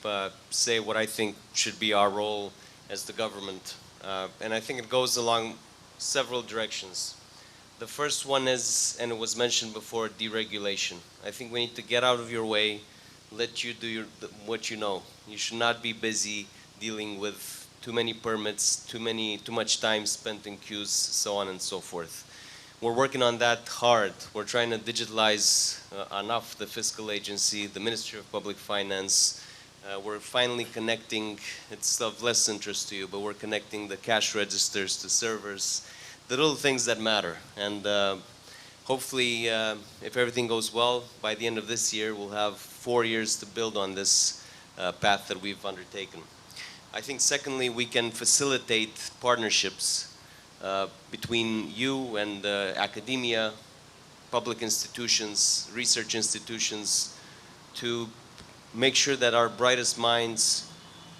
say what I think should be our role as the government. And I think it goes along several directions. The first one is, and it was mentioned before, deregulation. I think we need to get out of your way, let you do what you know. You should not be busy dealing with too many permits, too much time spent in queues, so on and so forth. We're working on that hard. We're trying to digitalize enough the fiscal agency, the Ministry of Public Finance. We're finally connecting, it's of less interest to you, but we're connecting the cash registers to servers, the little things that matter. And hopefully, if everything goes well, by the end of this year, we'll have 4 years to build on this path that we've undertaken. I think secondly, we can facilitate partnerships between you and academia, public institutions, research institutions, to make sure that our brightest minds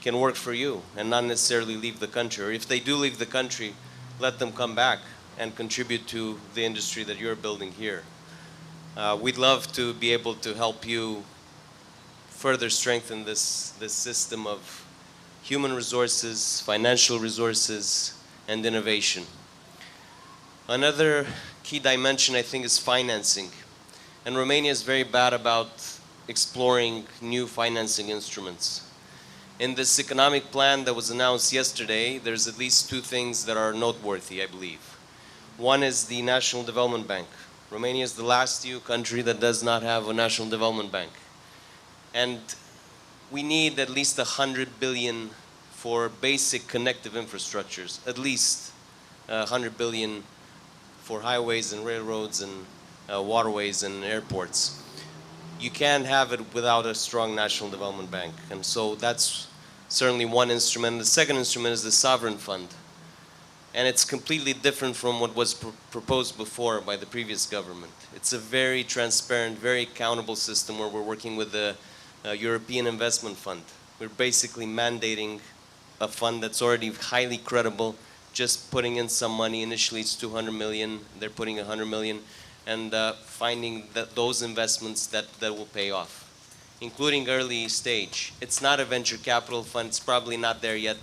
can work for you and not necessarily leave the country. Or if they do leave the country, let them come back and contribute to the industry that you're building here. We'd love to be able to help you further strengthen this system of human resources, financial resources, and innovation. Another key dimension, I think, is financing. And Romania is very bad about exploring new financing instruments. In this economic plan that was announced yesterday, there's at least 2 things that are noteworthy, I believe. One is the National Development Bank. Romania is the last EU country that does not have a National Development Bank. And we need at least 100 billion for basic connective infrastructures, at least 100 billion for highways and railroads and waterways and airports. You can't have it without a strong National Development Bank. And so that's certainly one instrument. The second instrument is the Sovereign Fund. And it's completely different from what was proposed before by the previous government. It's a very transparent, very accountable system where we're working with the European Investment Fund. We're basically mandating a fund that's already highly credible, just putting in some money. Initially it's 200 million, they're putting 100 million, and finding those investments that will pay off, including early stage. It's not a venture capital fund, it's probably not there yet,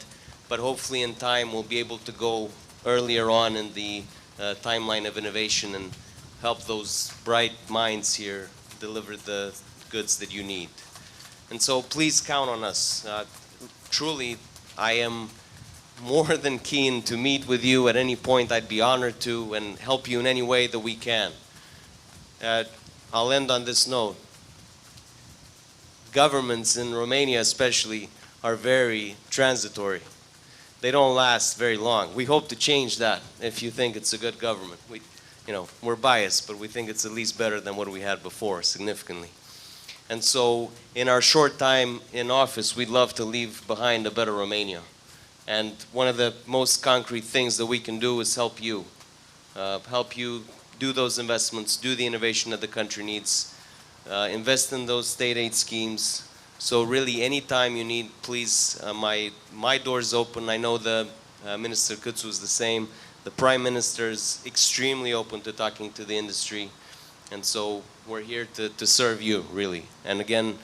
but hopefully in time we'll be able to go earlier on in the timeline of innovation and help those bright minds here deliver the goods that you need. And so please count on us. Truly, I am more than keen to meet with you at any point. I'd be honored to and help you in any way that we can. I'll end on this note. Governments in Romania especially are very transitory. They don't last very long. We hope to change that if you think it's a good government. We're biased, but we think it's at least better than what we had before, significantly. And so in our short time in office, we'd love to leave behind a better Romania. And one of the most concrete things that we can do is help you do those investments, do the innovation that the country needs, invest in those state aid schemes. So really, anytime you need, please, my door's open. I know the Minister Kutsu is the same. The Prime Minister is extremely open to talking to the industry. And so we're here to serve you, really. And again,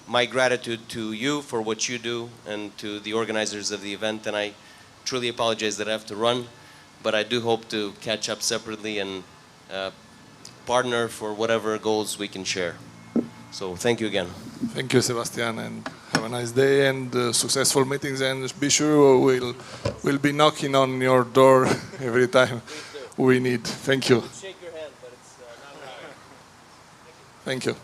my gratitude to you for what you do and to the organizers of the event. And I truly apologize that I have to run, but I do hope to catch up separately and partner for whatever goals we can share. So thank you again. Thank you, Sebastian, and have a nice day and successful meetings. And be sure we'll be knocking on your door every time we need. Thank you. Shake your hand, but it's not Thank you.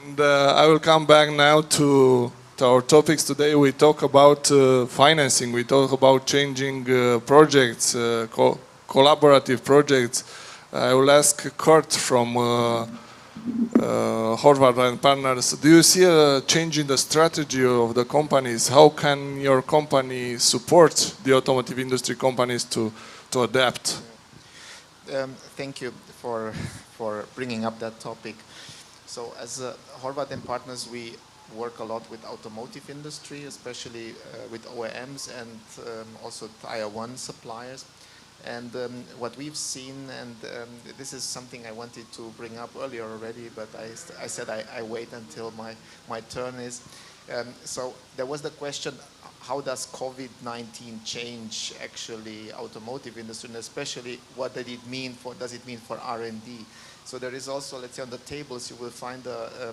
And I will come back now to our topics today. We talk about financing. We talk about changing projects, collaborative projects. I will ask Kurt from Horvath and Partners. Do you see a change in the strategy of the companies? How can your company support the automotive industry companies to adapt? Thank you for bringing up that topic. So as Horvath and Partners, we work a lot with automotive industry, especially with OEMs and also Tier 1 suppliers. And what we've seen, and this is something I wanted to bring up earlier already, but I said I wait until my turn is. So there was the question, how does COVID-19 change actually automotive industry, and especially what does it mean for R&D? So there is also, let's say, on the tables you will find a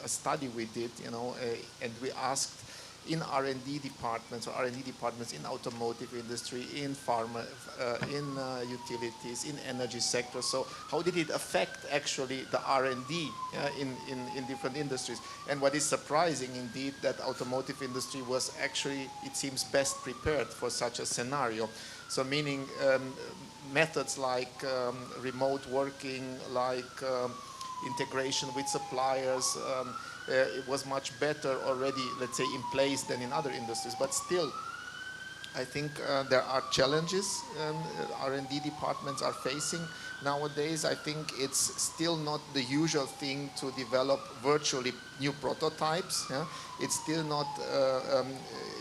study we did, and we asked in R&D departments or R&D departments in automotive industry, in pharma, in utilities, in energy sector. So how did it affect actually the R&D in different industries? And what is surprising indeed, that automotive industry was actually, it seems, best prepared for such a scenario. So meaning methods like remote working, like integration with suppliers, it was much better already, let's say, in place than in other industries. But still, I think there are challenges R&D departments are facing nowadays. I think it's still not the usual thing to develop virtually new prototypes. Yeah? It's still not,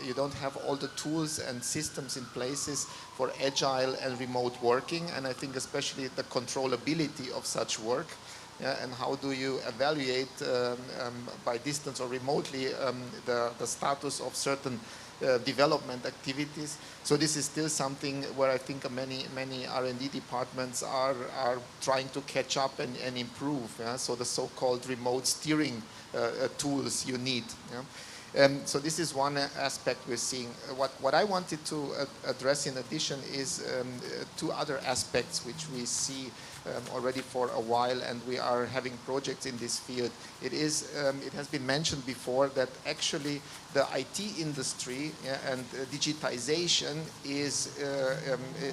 you don't have all the tools and systems in places for agile and remote working. And I think especially the controllability of such work. Yeah, and how do you evaluate by distance or remotely the status of certain development activities? So this is still something where I think many R&D departments are trying to catch up and improve. Yeah? So the so-called remote steering tools you need. Yeah? So this is one aspect we're seeing. What I wanted to address in addition is two other aspects which we see already for a while, and we are having projects in this field. It has been mentioned before that actually the IT industry and digitization is,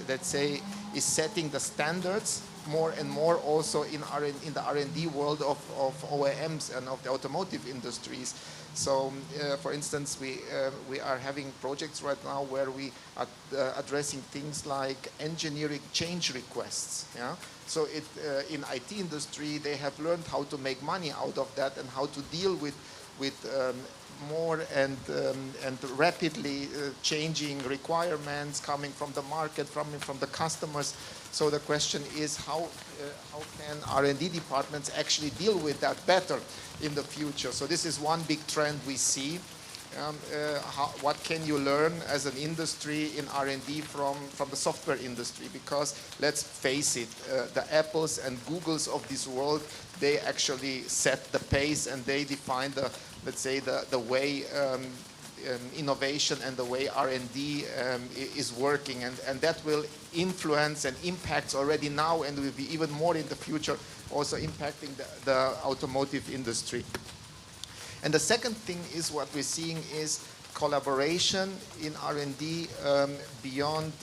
let's say, is setting the standards more and more also in the R&D world of OEMs and of the automotive industries. So, for instance, we are having projects right now where we are addressing things like engineering change requests. Yeah? So in IT industry, they have learned how to make money out of that and how to deal with more and rapidly changing requirements coming from the market, from the customers. So the question is how can R&D departments actually deal with that better in the future? So this is one big trend we see. What can you learn as an industry in R&D from the software industry? Because let's face it, the Apples and Googles of this world, they actually set the pace and they define the, let's say, the way innovation and the way R&D is working, and that will influence and impacts already now and will be even more in the future also impacting the automotive industry. And the second thing is what we're seeing is collaboration in R&D beyond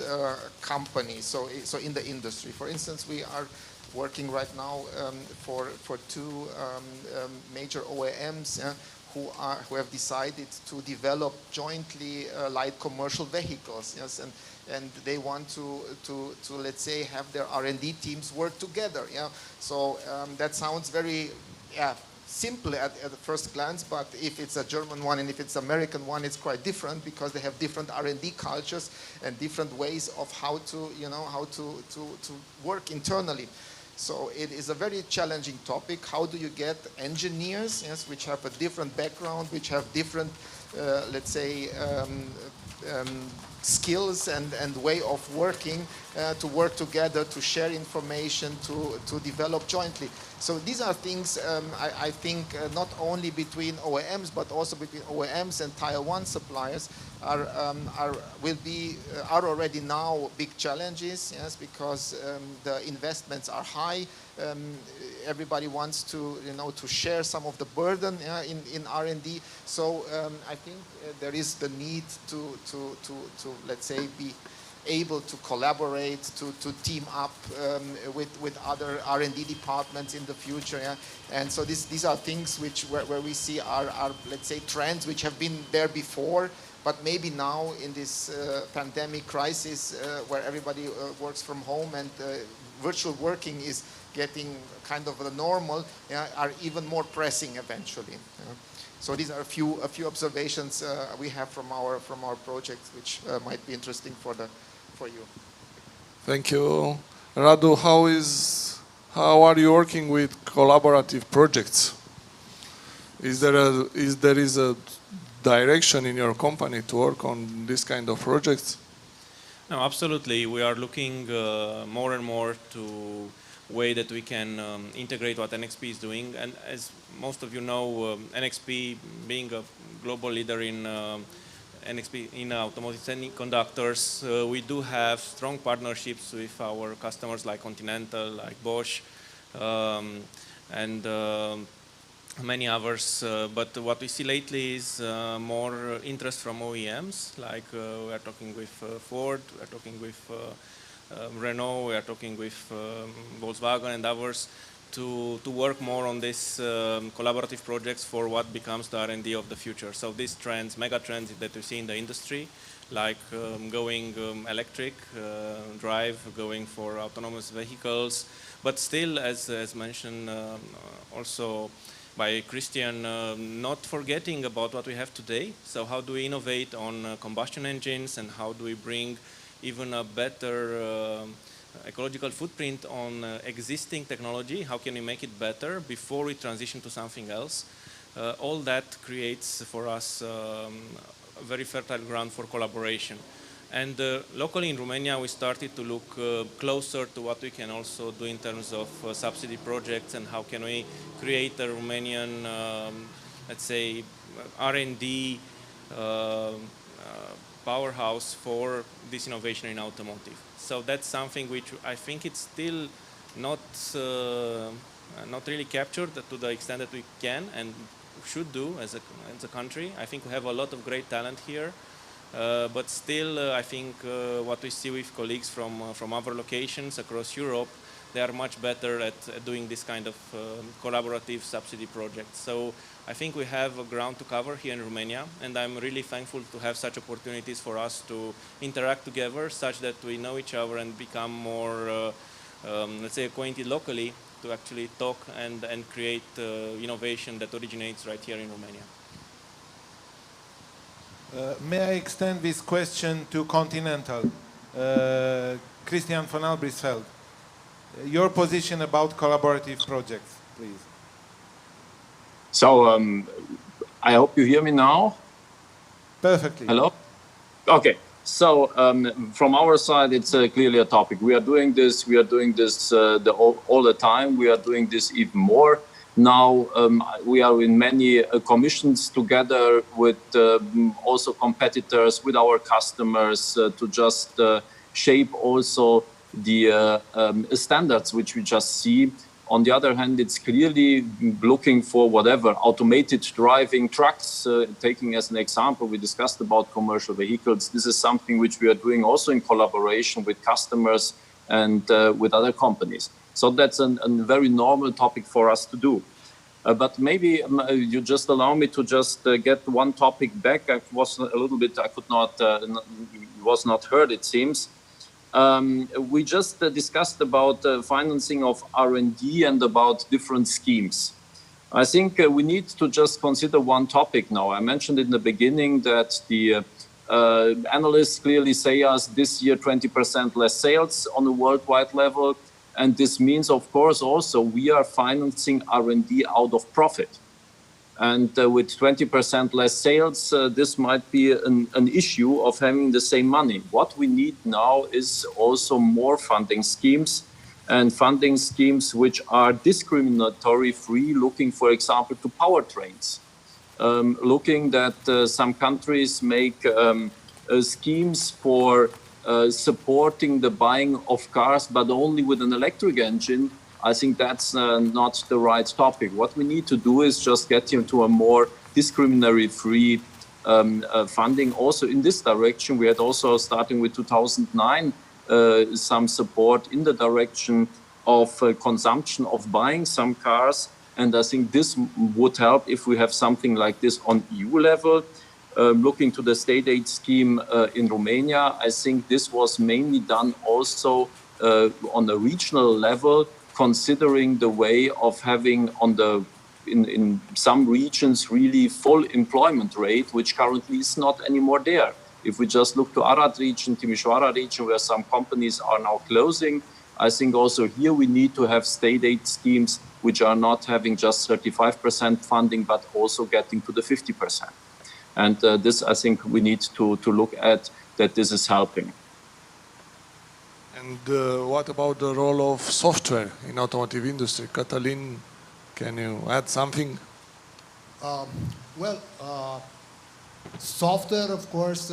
companies, so in the industry. For instance, we are working right now for two major OEMs who have decided to develop jointly light commercial vehicles. Yes, and they want to let's say have their R&D teams work together. Yeah, so that sounds very simple at the first glance, but if it's a German one and if it's American one, it's quite different because they have different R&D cultures and different ways of how to work internally. So it is a very challenging topic. How do you get engineers, yes, which have a different background, which have different, let's say, skills and way of working to work together, to share information, to develop jointly. So these are things I think not only between OEMs but also between OEMs and Tier 1 suppliers are already now big challenges. Yes, because the investments are high. Everybody wants to to share some of the burden in R&D. So I think there is the need to let's say be able to collaborate, to team up with other R&D departments in the future. Yeah? And so these are things where we see are let's say trends which have been there before, but maybe now in this pandemic crisis where everybody works from home and virtual working is getting kind of the normal, are even more pressing eventually. So these are a few observations we have from our projects, which might be interesting for you. Thank you, Radu. How are you working with collaborative projects? Is there a direction in your company to work on this kind of projects? No, absolutely. We are looking more and more to way that we can integrate what NXP is doing. And as most of you know, NXP being a global leader in NXP in automotive semiconductors, we do have strong partnerships with our customers like Continental, like Bosch, and many others. But what we see lately is more interest from OEMs, like we are talking with Ford, we are talking with Renault, we are talking with Volkswagen and others to work more on these collaborative projects for what becomes the R&D of the future. So these trends, mega trends that we see in the industry, like going electric drive, going for autonomous vehicles, but still, as mentioned also by Christian, not forgetting about what we have today. So how do we innovate on combustion engines, and how do we bring even a better ecological footprint on existing technology? How can we make it better before we transition to something else? All that creates for us a very fertile ground for collaboration. And locally in Romania, we started to look closer to what we can also do in terms of subsidy projects, and how can we create a Romanian, let's say, R&D powerhouse for this innovation in automotive. So that's something which I think it's still not really captured to the extent that we can and should do as a country. I think we have a lot of great talent here, but still I think what we see with colleagues from other locations across Europe, they are much better at doing this kind of collaborative subsidy projects. So I think we have a ground to cover here in Romania, and I'm really thankful to have such opportunities for us to interact together, such that we know each other and become more, let's say, acquainted locally to actually talk and create innovation that originates right here in Romania. May I extend this question to Continental? Christian van Albrisveld, your position about collaborative projects, please. So I hope you hear me now. Perfectly. Hello? Okay. So from our side, it's clearly a topic. We are doing this all the time. We are doing this even more. Now we are in many commissions together with also competitors, with our customers to just shape also the standards which we just see. On the other hand, it's clearly looking for whatever automated driving trucks, taking as an example, we discussed about commercial vehicles. This is something which we are doing also in collaboration with customers and with other companies. So that's a very normal topic for us to do. But maybe you just allow me to just get one topic back. I was not heard, it seems. We just discussed about financing of R&D and about different schemes. I think we need to just consider one topic now. I mentioned in the beginning that the analysts clearly say us this year 20% less sales on a worldwide level. And this means, of course, also we are financing R&D out of profit. And with 20% less sales, this might be an issue of having the same money. What we need now is also more funding schemes, and funding schemes which are discriminatory free, looking, for example, to powertrains. Looking that some countries make schemes for supporting the buying of cars, but only with an electric engine. I think that's not the right topic. What we need to do is just get into a more discriminatory-free funding. Also in this direction, we had also, starting with 2009, some support in the direction of consumption of buying some cars. And I think this would help if we have something like this on EU level. looking to the state aid scheme in Romania, I think this was mainly done also on a regional level, considering the way of having in some regions really full employment rate, which currently is not anymore there. If we just look to Arad region, Timișoara region, where some companies are now closing, I think also here we need to have state aid schemes which are not having just 35% funding, but also getting to the 50%. And this, I think, we need to look at that this is helping. And what about the role of software in automotive industry? Cătălin, can you add something? Software, of course,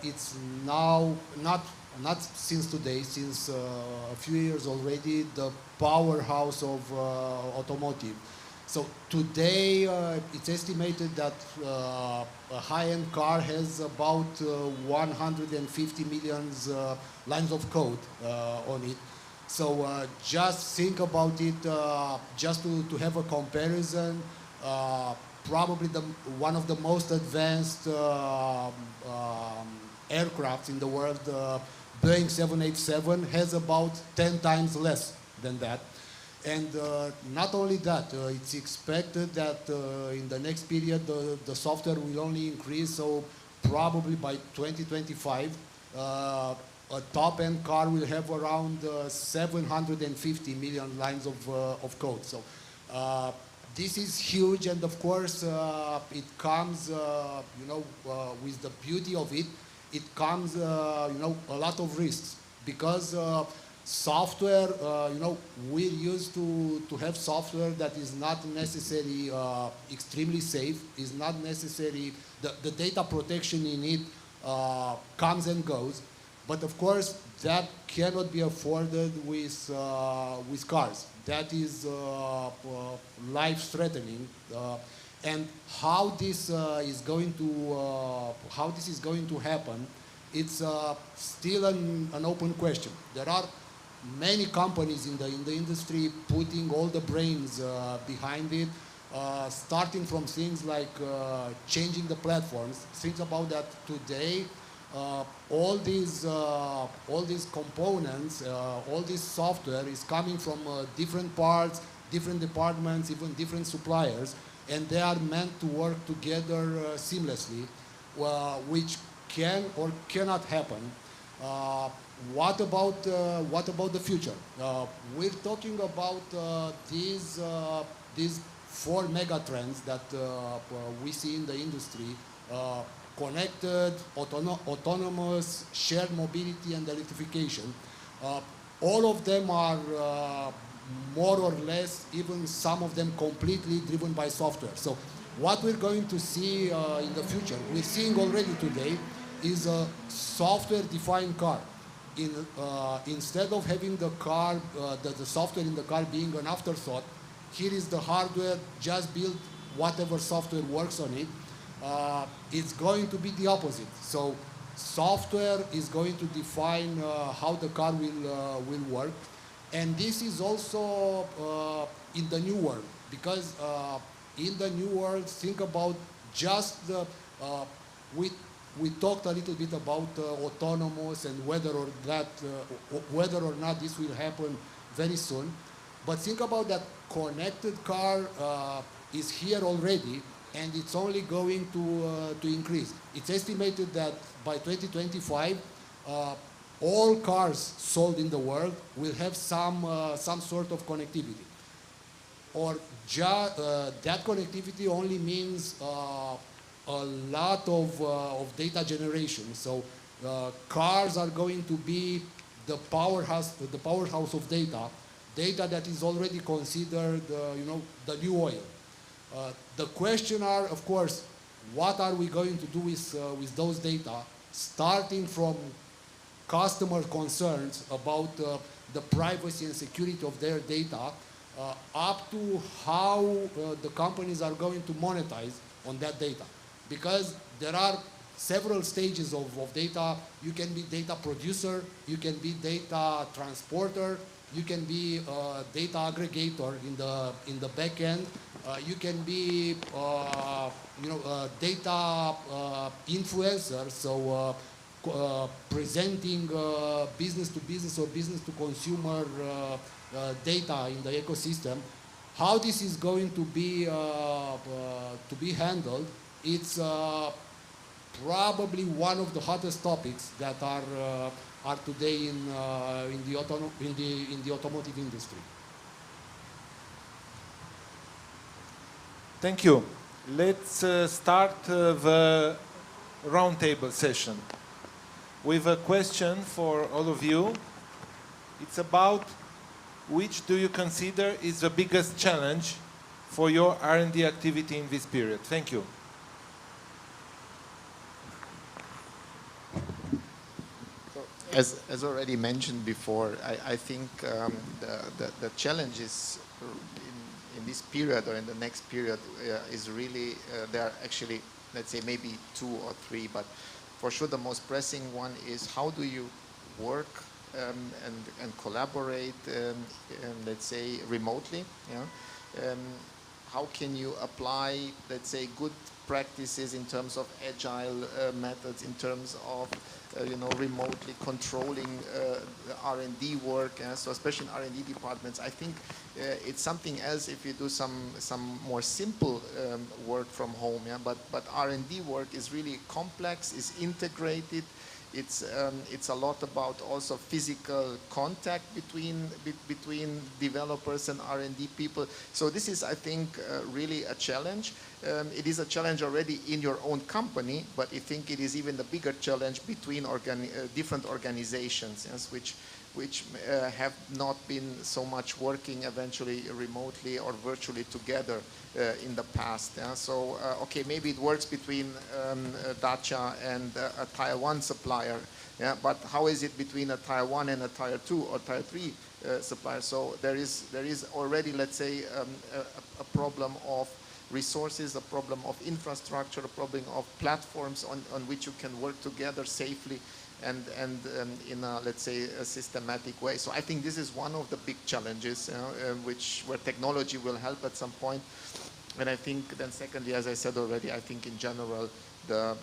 it's now not since today, since a few years already, the powerhouse of automotive. So today, it's estimated that a high-end car has about 150 million lines of code on it. So just think about it, just to have a comparison. Probably one of the most advanced aircraft in the world, Boeing 787, has about 10 times less than that. And not only that, it's expected that in the next period the software will only increase, so probably by 2025 a top-end car will have around 750 million lines of code. So this is huge, and of course it comes, with the beauty of it, it comes, a lot of risks, because software, we're used to have software that is not necessarily extremely safe, is not necessary, the data protection in it comes and goes, but of course that cannot be afforded with cars. That is life-threatening, and how this is going to happen, it's still an open question. There are many companies in the industry putting all the brains behind it, starting from things like changing the platforms. Think about that today. All these components, all this software is coming from different parts, different departments, even different suppliers, and they are meant to work together seamlessly, which can or cannot happen. What about the future? We're talking about these 4 mega trends that we see in the industry: connected, autonomous, shared mobility, and electrification. All of them are more or less, even some of them completely driven by software. So what we're going to see in the future, we're seeing already today, is a software-defined car. Instead of having the car, the software in the car being an afterthought, here is the hardware, just build whatever software works on it. It's going to be the opposite. So software is going to define how the car will work. And this is also in the new world, because in the new world, think about just we talked a little bit about autonomous and whether or not this will happen very soon. But think about that connected car is here already, and it's only going to increase. It's estimated that by 2025, all cars sold in the world will have some sort of connectivity. Or that connectivity only means a lot of data generation. So cars are going to be the powerhouse of data that is already considered, the new oil. The question are, of course, what are we going to do with those data, starting from customer concerns about the privacy and security of their data, up to how the companies are going to monetize on that data. Because there are several stages of data. You can be data producer, you can be data transporter, you can be a data aggregator in the back end. You can be, data influencer, so presenting business to business or business to consumer data in the ecosystem. How this is going to be handled, it's probably one of the hottest topics that are today in the automotive industry. Thank you. Let's start the roundtable session with a question for all of you. It's about which do you consider is the biggest challenge for your R&D activity in this period? Thank you. As already mentioned before, I think the challenges in this period or in the next period is really, there are actually, let's say, maybe 2 or 3, but for sure the most pressing one is how do you work and collaborate, let's say, remotely. How can you apply, let's say, good practices in terms of agile methods, in terms of remotely controlling R&D work, so especially in R&D departments. I think it's something else if you do some more simple work from home, but R&D work is really complex, is integrated. It's a lot about also physical contact between developers and R&D people. So this is, I think, really a challenge. It is a challenge already in your own company, but I think it is even the bigger challenge between different organizations, yes, which have not been so much working eventually remotely or virtually together in the past. Yeah? So, okay, maybe it works between Dacia and a Tier 1 supplier, yeah? But how is it between a Tier 1 and a Tier 2 or Tier 3 supplier? So there is already, let's say, a problem of resources, a problem of infrastructure, a problem of platforms on which you can work together safely and in a, let's say, a systematic way. So I think this is one of the big challenges where technology will help at some point. And I think then secondly, as I said already, I think in general the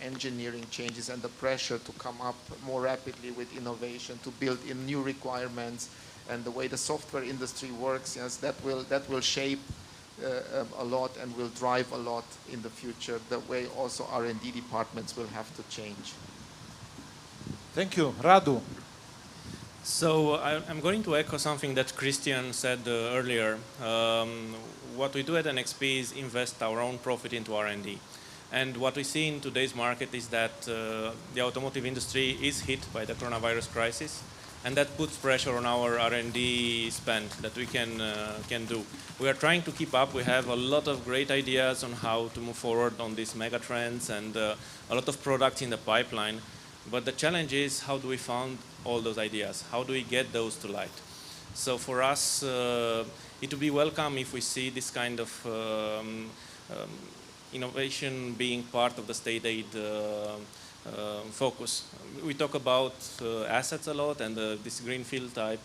engineering changes and the pressure to come up more rapidly with innovation, to build in new requirements, and the way the software industry works, yes, that will shape a lot and will drive a lot in the future, the way also R&D departments will have to change. Thank you. Radu. So I'm going to echo something that Christian said earlier. What we do at NXP is invest our own profit into R&D. And what we see in today's market is that the automotive industry is hit by the coronavirus crisis, and that puts pressure on our R&D spend that we can do. We are trying to keep up. We have a lot of great ideas on how to move forward on these mega trends and a lot of products in the pipeline. But the challenge is, how do we fund all those ideas? How do we get those to light? So for us, it would be welcome if we see this kind of innovation being part of the state aid focus. We talk about assets a lot and this Greenfield type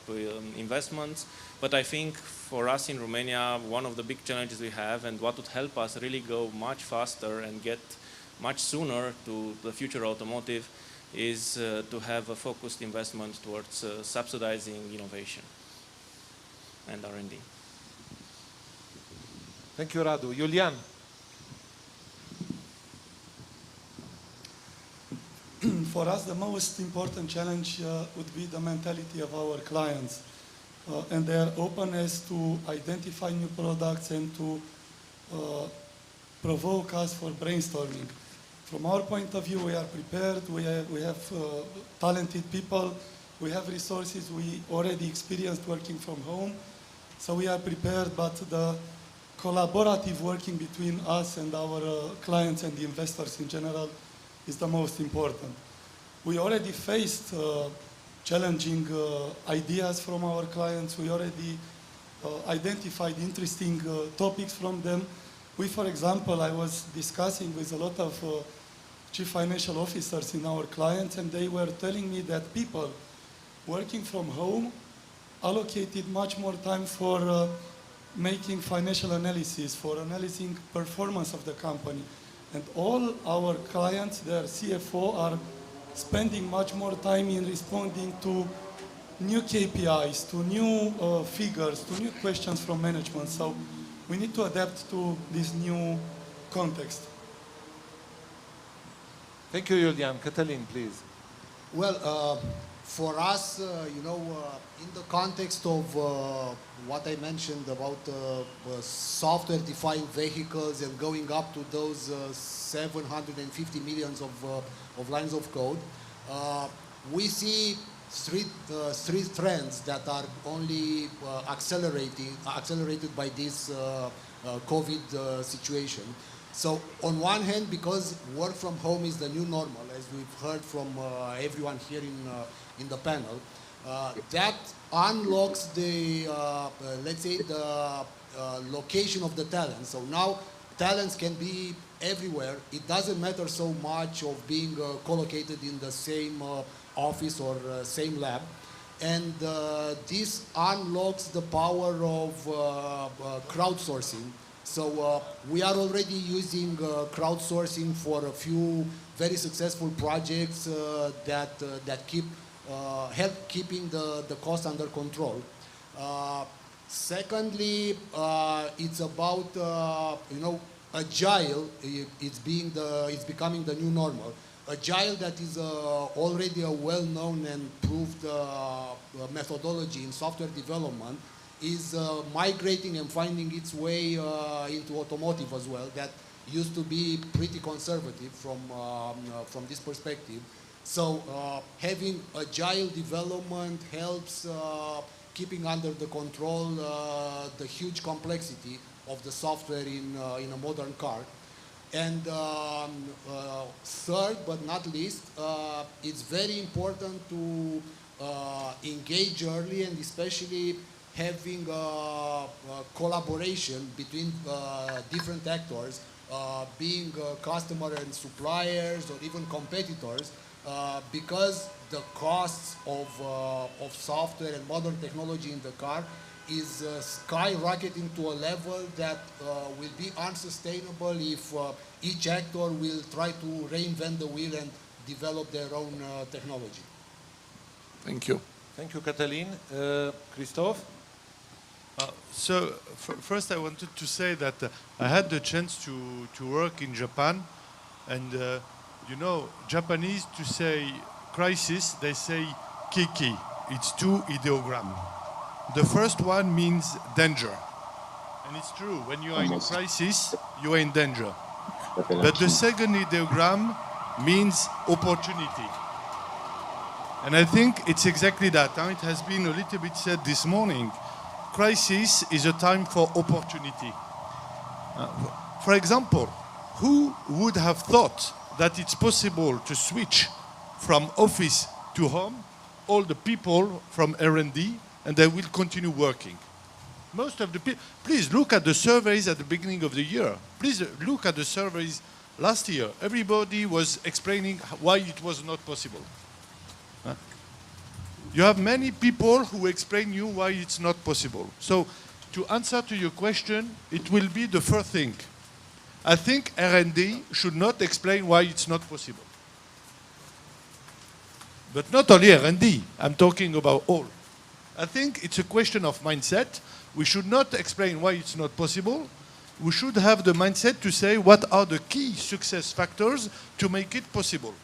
investments, but I think for us in Romania, one of the big challenges we have and what would help us really go much faster and get much sooner to the future automotive is to have a focused investment towards subsidizing innovation and R&D. Thank you, Radu. Julian. For us, the most important challenge would be the mentality of our clients and their openness to identify new products and to provoke us for brainstorming. From our point of view, we are prepared, we have talented people, we have resources, we already experienced working from home, so we are prepared, but the collaborative working between us and our clients and the investors in general is the most important. We already faced challenging ideas from our clients, we already identified interesting topics from them. For example, I was discussing with a lot of chief financial officers in our clients, and they were telling me that people working from home allocated much more time for making financial analysis, for analyzing performance of the company. And all our clients, their CFO, are spending much more time in responding to new KPIs, to new figures, to new questions from management. So we need to adapt to this new context. Thank you, Julian. Katalin, please. Well, for us, in the context of what I mentioned about software-defined vehicles and going up to those 750 millions of lines of code, we see three trends that are only accelerated by this COVID situation. So on one hand, because work from home is the new normal, as we've heard from everyone here in the panel, that unlocks the, let's say, the location of the talent. So now talents can be everywhere. It doesn't matter so much of being co-located in the same office or same lab. And this unlocks the power of crowdsourcing. So we are already using crowdsourcing for a few very successful projects that help keeping the cost under control. Secondly, it's about agile. It's becoming the new normal. Agile, that is already a well-known and proved methodology in software development, is migrating and finding its way into automotive as well. That used to be pretty conservative from this perspective. So having agile development helps keeping under the control the huge complexity of the software in a modern car. And third, but not least, it's very important to engage early, and especially having collaboration between different actors, being customer and suppliers or even competitors, because the costs of software and modern technology in the car is skyrocketing to a level that will be unsustainable if each actor will try to reinvent the wheel and develop their own technology. Thank you. Thank you, Katalin. Christophe? First I wanted to say that I had the chance to work in Japan, and Japanese, to say crisis, they say kiki. It's two ideograms. The first one means danger. And it's true, when you are in crisis, you are in danger. But the second ideogram means opportunity. And I think it's exactly that. It has been a little bit said this morning. Crisis is a time for opportunity. For example, who would have thought that it's possible to switch from office to home, all the people from R&D, and they will continue working? Most of the people, please look at the surveys at the beginning of the year. Please look at the surveys last year. Everybody was explaining why it was not possible. You have many people who explain you why it's not possible. So to answer to your question, it will be the first thing. I think R&D should not explain why it's not possible. But not only R&D, I'm talking about all. I think it's a question of mindset. We should not explain why it's not possible. We should have the mindset to say what are the key success factors to make it possible.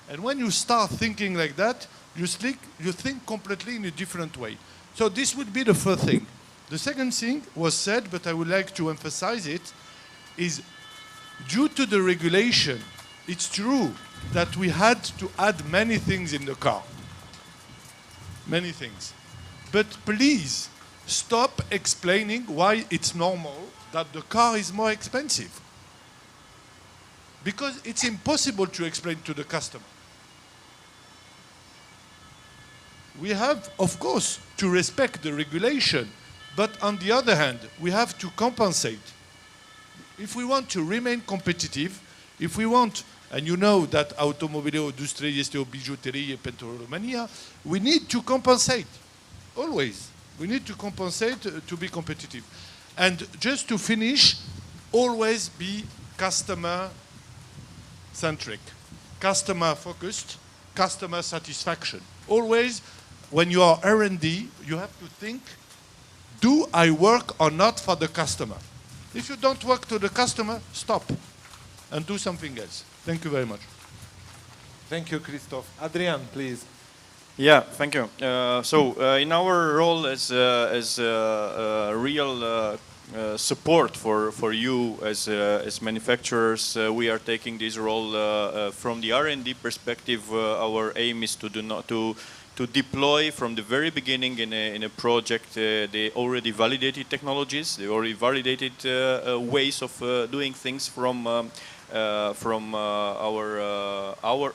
And when you start thinking like that, you think completely in a different way. So this would be the first thing. The second thing was said, but I would like to emphasize it, is due to the regulation, it's true that we had to add many things in the car. Many things. But please, stop explaining why it's normal that the car is more expensive. Because it's impossible to explain to the customer. We have, of course, to respect the regulation, but on the other hand, we have to compensate. If we want to remain competitive, if we want, and you know that automobile industry este o bijuterie pentru Romania, we need to compensate, always. We need to compensate to be competitive. And just to finish, always be customer-centric, customer-focused, customer satisfaction. Always, when you are R&D, you have to think, do I work or not for the customer? If you don't work to the customer, stop and do something else. Thank you very much. Thank you, Christophe. Adrian, please. Yeah, thank you. In our role as real support for you as manufacturers, we are taking this role from the R&D perspective. Our aim is to deploy from the very beginning in a project the already validated technologies, the already validated ways of doing things from our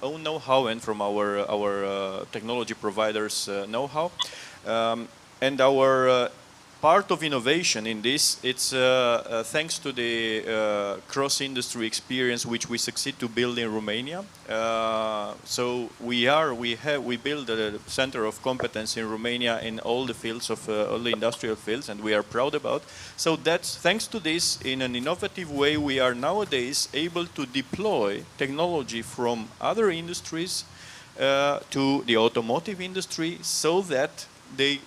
own know-how and from our technology providers' know-how. And our part of innovation in this, it's thanks to the cross-industry experience which we succeed to build in Romania. So we build a center of competence in Romania in all the fields of all the industrial fields, and we are proud about. So that's thanks to this, in an innovative way, we are nowadays able to deploy technology from other industries to the automotive industry, so that the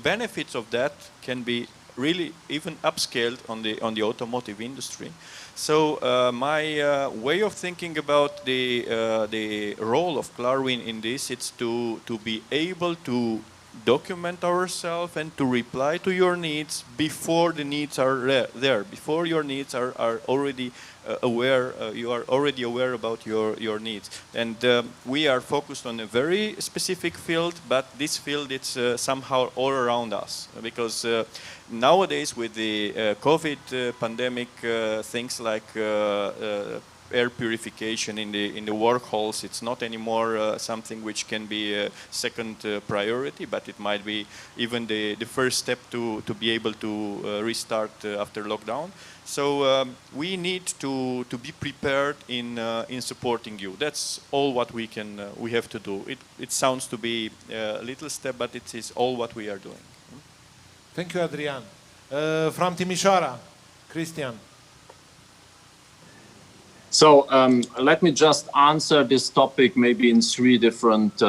benefits of that can be really even upscaled on the automotive industry. So my way of thinking about the role of Klarwin in this, it's to be able to document ourselves and to reply to your needs before the needs are there, before your needs are already aware, you are already aware about your needs. And we are focused on a very specific field, but this field, it's somehow all around us, because nowadays with the COVID pandemic, things like air purification in the work halls, it's not anymore something which can be a second priority, but it might be even the first step to be able to restart after lockdown. So we need to be prepared in supporting you. That's all what we have to do. It sounds to be a little step, but it is all what we are doing. Thank you, Adrian. From Timișoara, Christian. So let me just answer this topic maybe in three different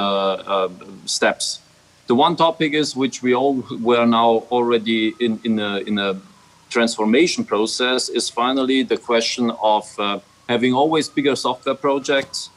steps. The one topic is, which we all were now already in a transformation process, is finally the question of having always bigger software projects,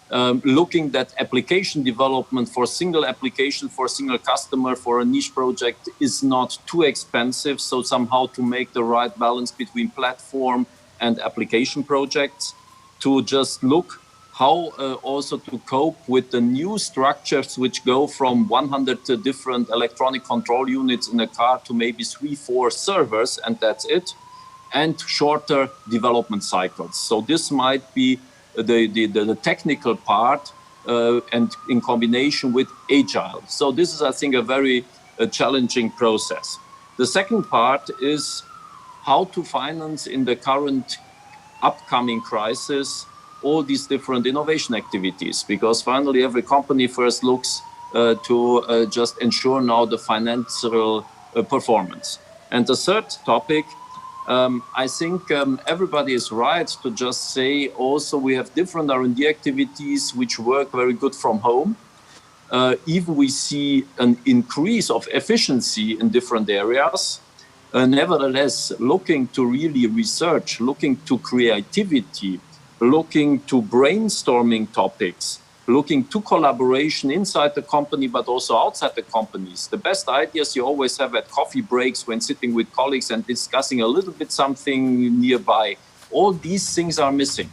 looking that application development for single application, for a single customer, for a niche project is not too expensive. So somehow to make the right balance between platform and application projects, to just look how also to cope with the new structures which go from 100 different electronic control units in a car to maybe 3-4 servers, and that's it, and shorter development cycles. So this might be the technical part and in combination with agile. So this is, I think, a very challenging process. The second part is how to finance in the current upcoming crisis all these different innovation activities, because finally every company first looks to just ensure now the financial performance. And the third topic, I think everybody is right to just say also we have different R&D activities which work very good from home. Even we see an increase of efficiency in different areas. Nevertheless, looking to really research, looking to creativity, looking to brainstorming topics, looking to collaboration inside the company, but also outside the companies. The best ideas you always have at coffee breaks when sitting with colleagues and discussing a little bit something nearby. All these things are missing.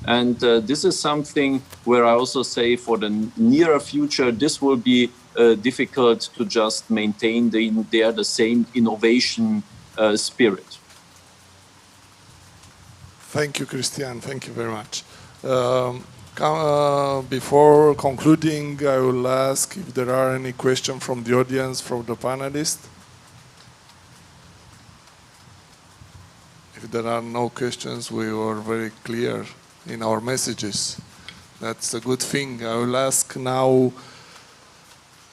And this is something where I also say for the nearer future, this will be difficult to just maintain the same innovation spirit. Thank you, Christian. Thank you very much. Before concluding, I will ask if there are any questions from the audience, from the panelists. If there are no questions, we were very clear in our messages. That's a good thing. I will ask now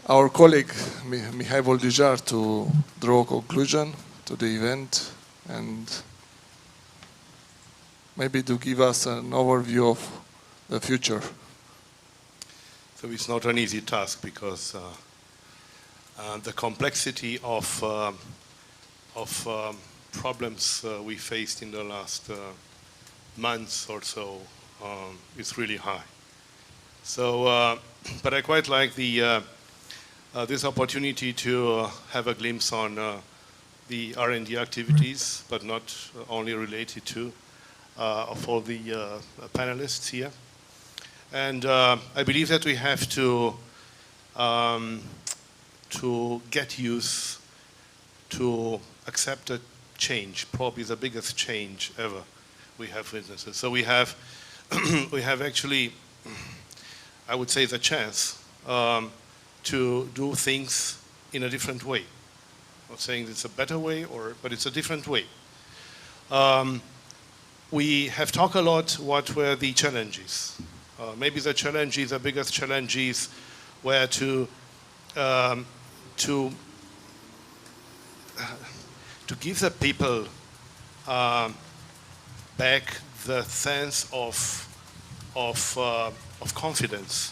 our colleague, Mihai Voldijar, to draw a conclusion to the event. and maybe to give us an overview of the future. So it's not an easy task because the complexity of problems we faced in the last months or so is really high. So, but I quite like this opportunity to have a glimpse on the R&D activities, but not only related to of all the panelists here. And I believe that we have to get used to accept a change, probably the biggest change ever we have witnessed. So we have, we have actually, I would say, the chance to do things in a different way. I'm not saying it's a better way, but it's a different way. We have talked a lot what were the challenges. Maybe the challenges, the biggest challenges were to give the people back the sense of confidence,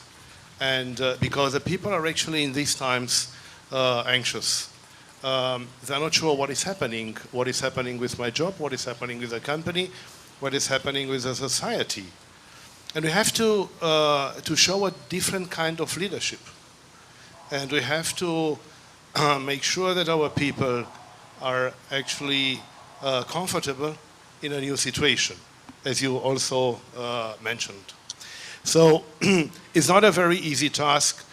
and because the people are actually in these times anxious. They're not sure what is happening with my job, what is happening with the company, what is happening with the society. And we have to show a different kind of leadership. And we have to make sure that our people are actually comfortable in a new situation, as you also mentioned. So it's not a very easy task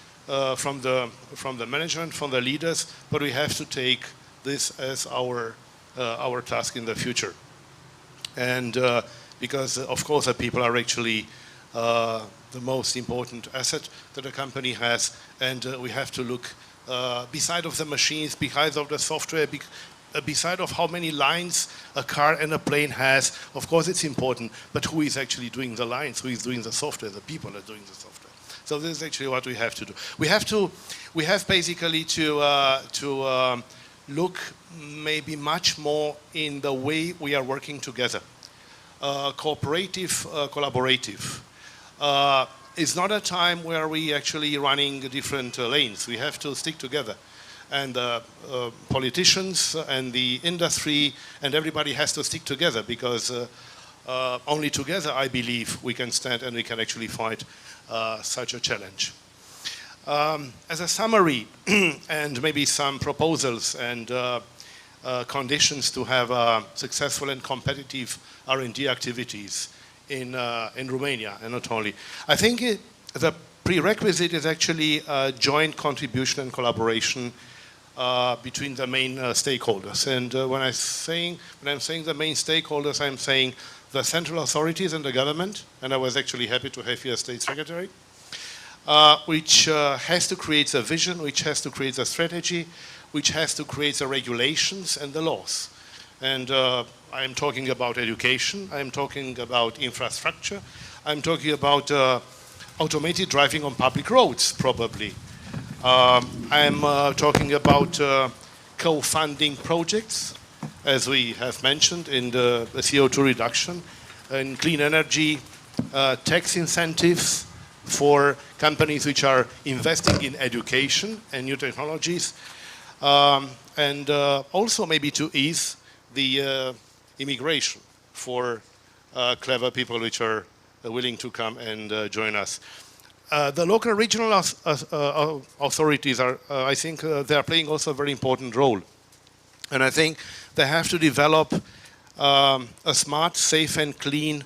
from the management, from the leaders, but we have to take this as our task in the future. And because, of course, the people are actually the most important asset that a company has, and we have to look beside of the machines, beside of the software, beside of how many lines a car and a plane has. Of course, it's important, but who is actually doing the lines? Who is doing the software? The people are doing the software. So this is actually what we have to do. We have basically to look maybe much more in the way we are working together. Cooperative, collaborative. It's not a time where we actually running different lanes. We have to stick together. And politicians and the industry and everybody has to stick together, because only together, I believe, we can stand and we can actually fight such a challenge. As a summary and maybe some proposals and conditions to have successful and competitive R&D activities in Romania, and not only. I think the prerequisite is actually joint contribution and collaboration between the main stakeholders. And when I'm saying the main stakeholders, I'm saying the central authorities and the government, and I was actually happy to have here a state secretary, which has to create a vision, which has to create a strategy, which has to create the regulations and the laws. And I'm talking about education, I'm talking about infrastructure, I'm talking about automated driving on public roads, probably. I'm talking about co-funding projects, as we have mentioned, in the CO2 reduction, and clean energy, tax incentives for companies which are investing in education and new technologies, and also maybe to ease the immigration for clever people which are willing to come and join us. The local regional authorities are, I think, they are playing also a very important role. And I think they have to develop a smart, safe and clean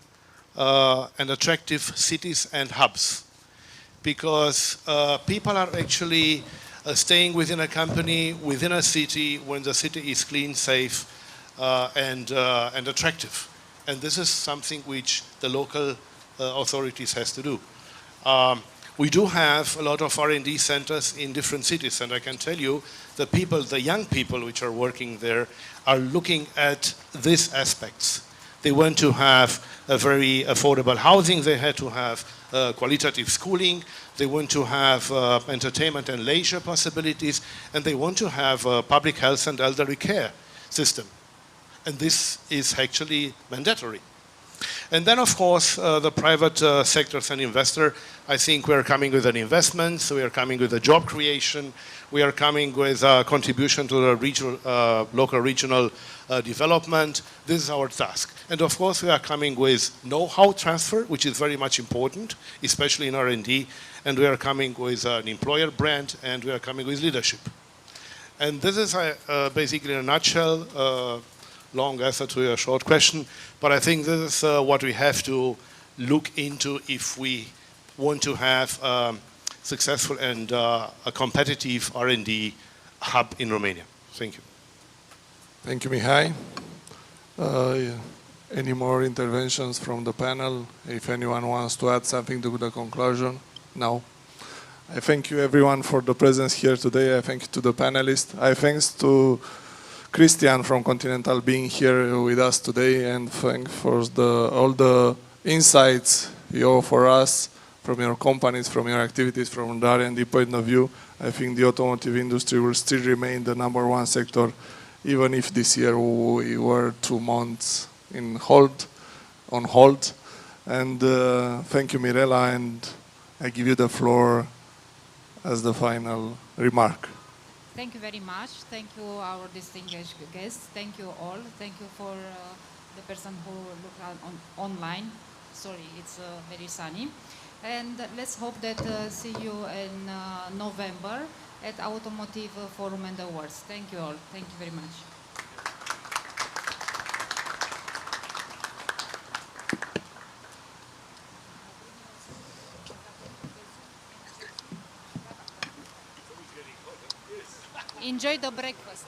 and attractive cities and hubs. Because people are actually staying within a company, within a city, when the city is clean, safe and attractive. And this is something which the local authorities has to do. We do have a lot of R&D centers in different cities, and I can tell you the people, the young people which are working there are looking at these aspects. They want to have a very affordable housing, they had to have qualitative schooling, they want to have entertainment and leisure possibilities, and they want to have a public health and elderly care system. And this is actually mandatory. And then, of course, the private sectors and investor, I think we're coming with an investment, so we are coming with a job creation, we are coming with a contribution to the regional, local regional development. This is our task. And of course, we are coming with know-how transfer, which is very much important, especially in R&D, and we are coming with an employer brand, and we are coming with leadership. And this is basically in a nutshell, long answer to your short question, but I think this is what we have to look into if we want to have successful and a competitive R&D hub in Romania. Thank you. Thank you, Mihai. Any more interventions from the panel? If anyone wants to add something to the conclusion? No? I thank you everyone for the presence here today. I thank you to the panelists. I thanks to Christian from Continental being here with us today, and thank for all the insights you offer us from your companies, from your activities, from the R&D point of view. I think the automotive industry will still remain the #1 sector, even if this year we were 2 months on hold. And thank you, Mirela, and I give you the floor as the final remark. Thank you very much. Thank you, our distinguished guests. Thank you all. Thank you for the person who looked online. Sorry, it's very sunny. And let's hope that see you in November at Automotive Forum and Awards. Thank you all. Thank you very much. Enjoy the breakfast.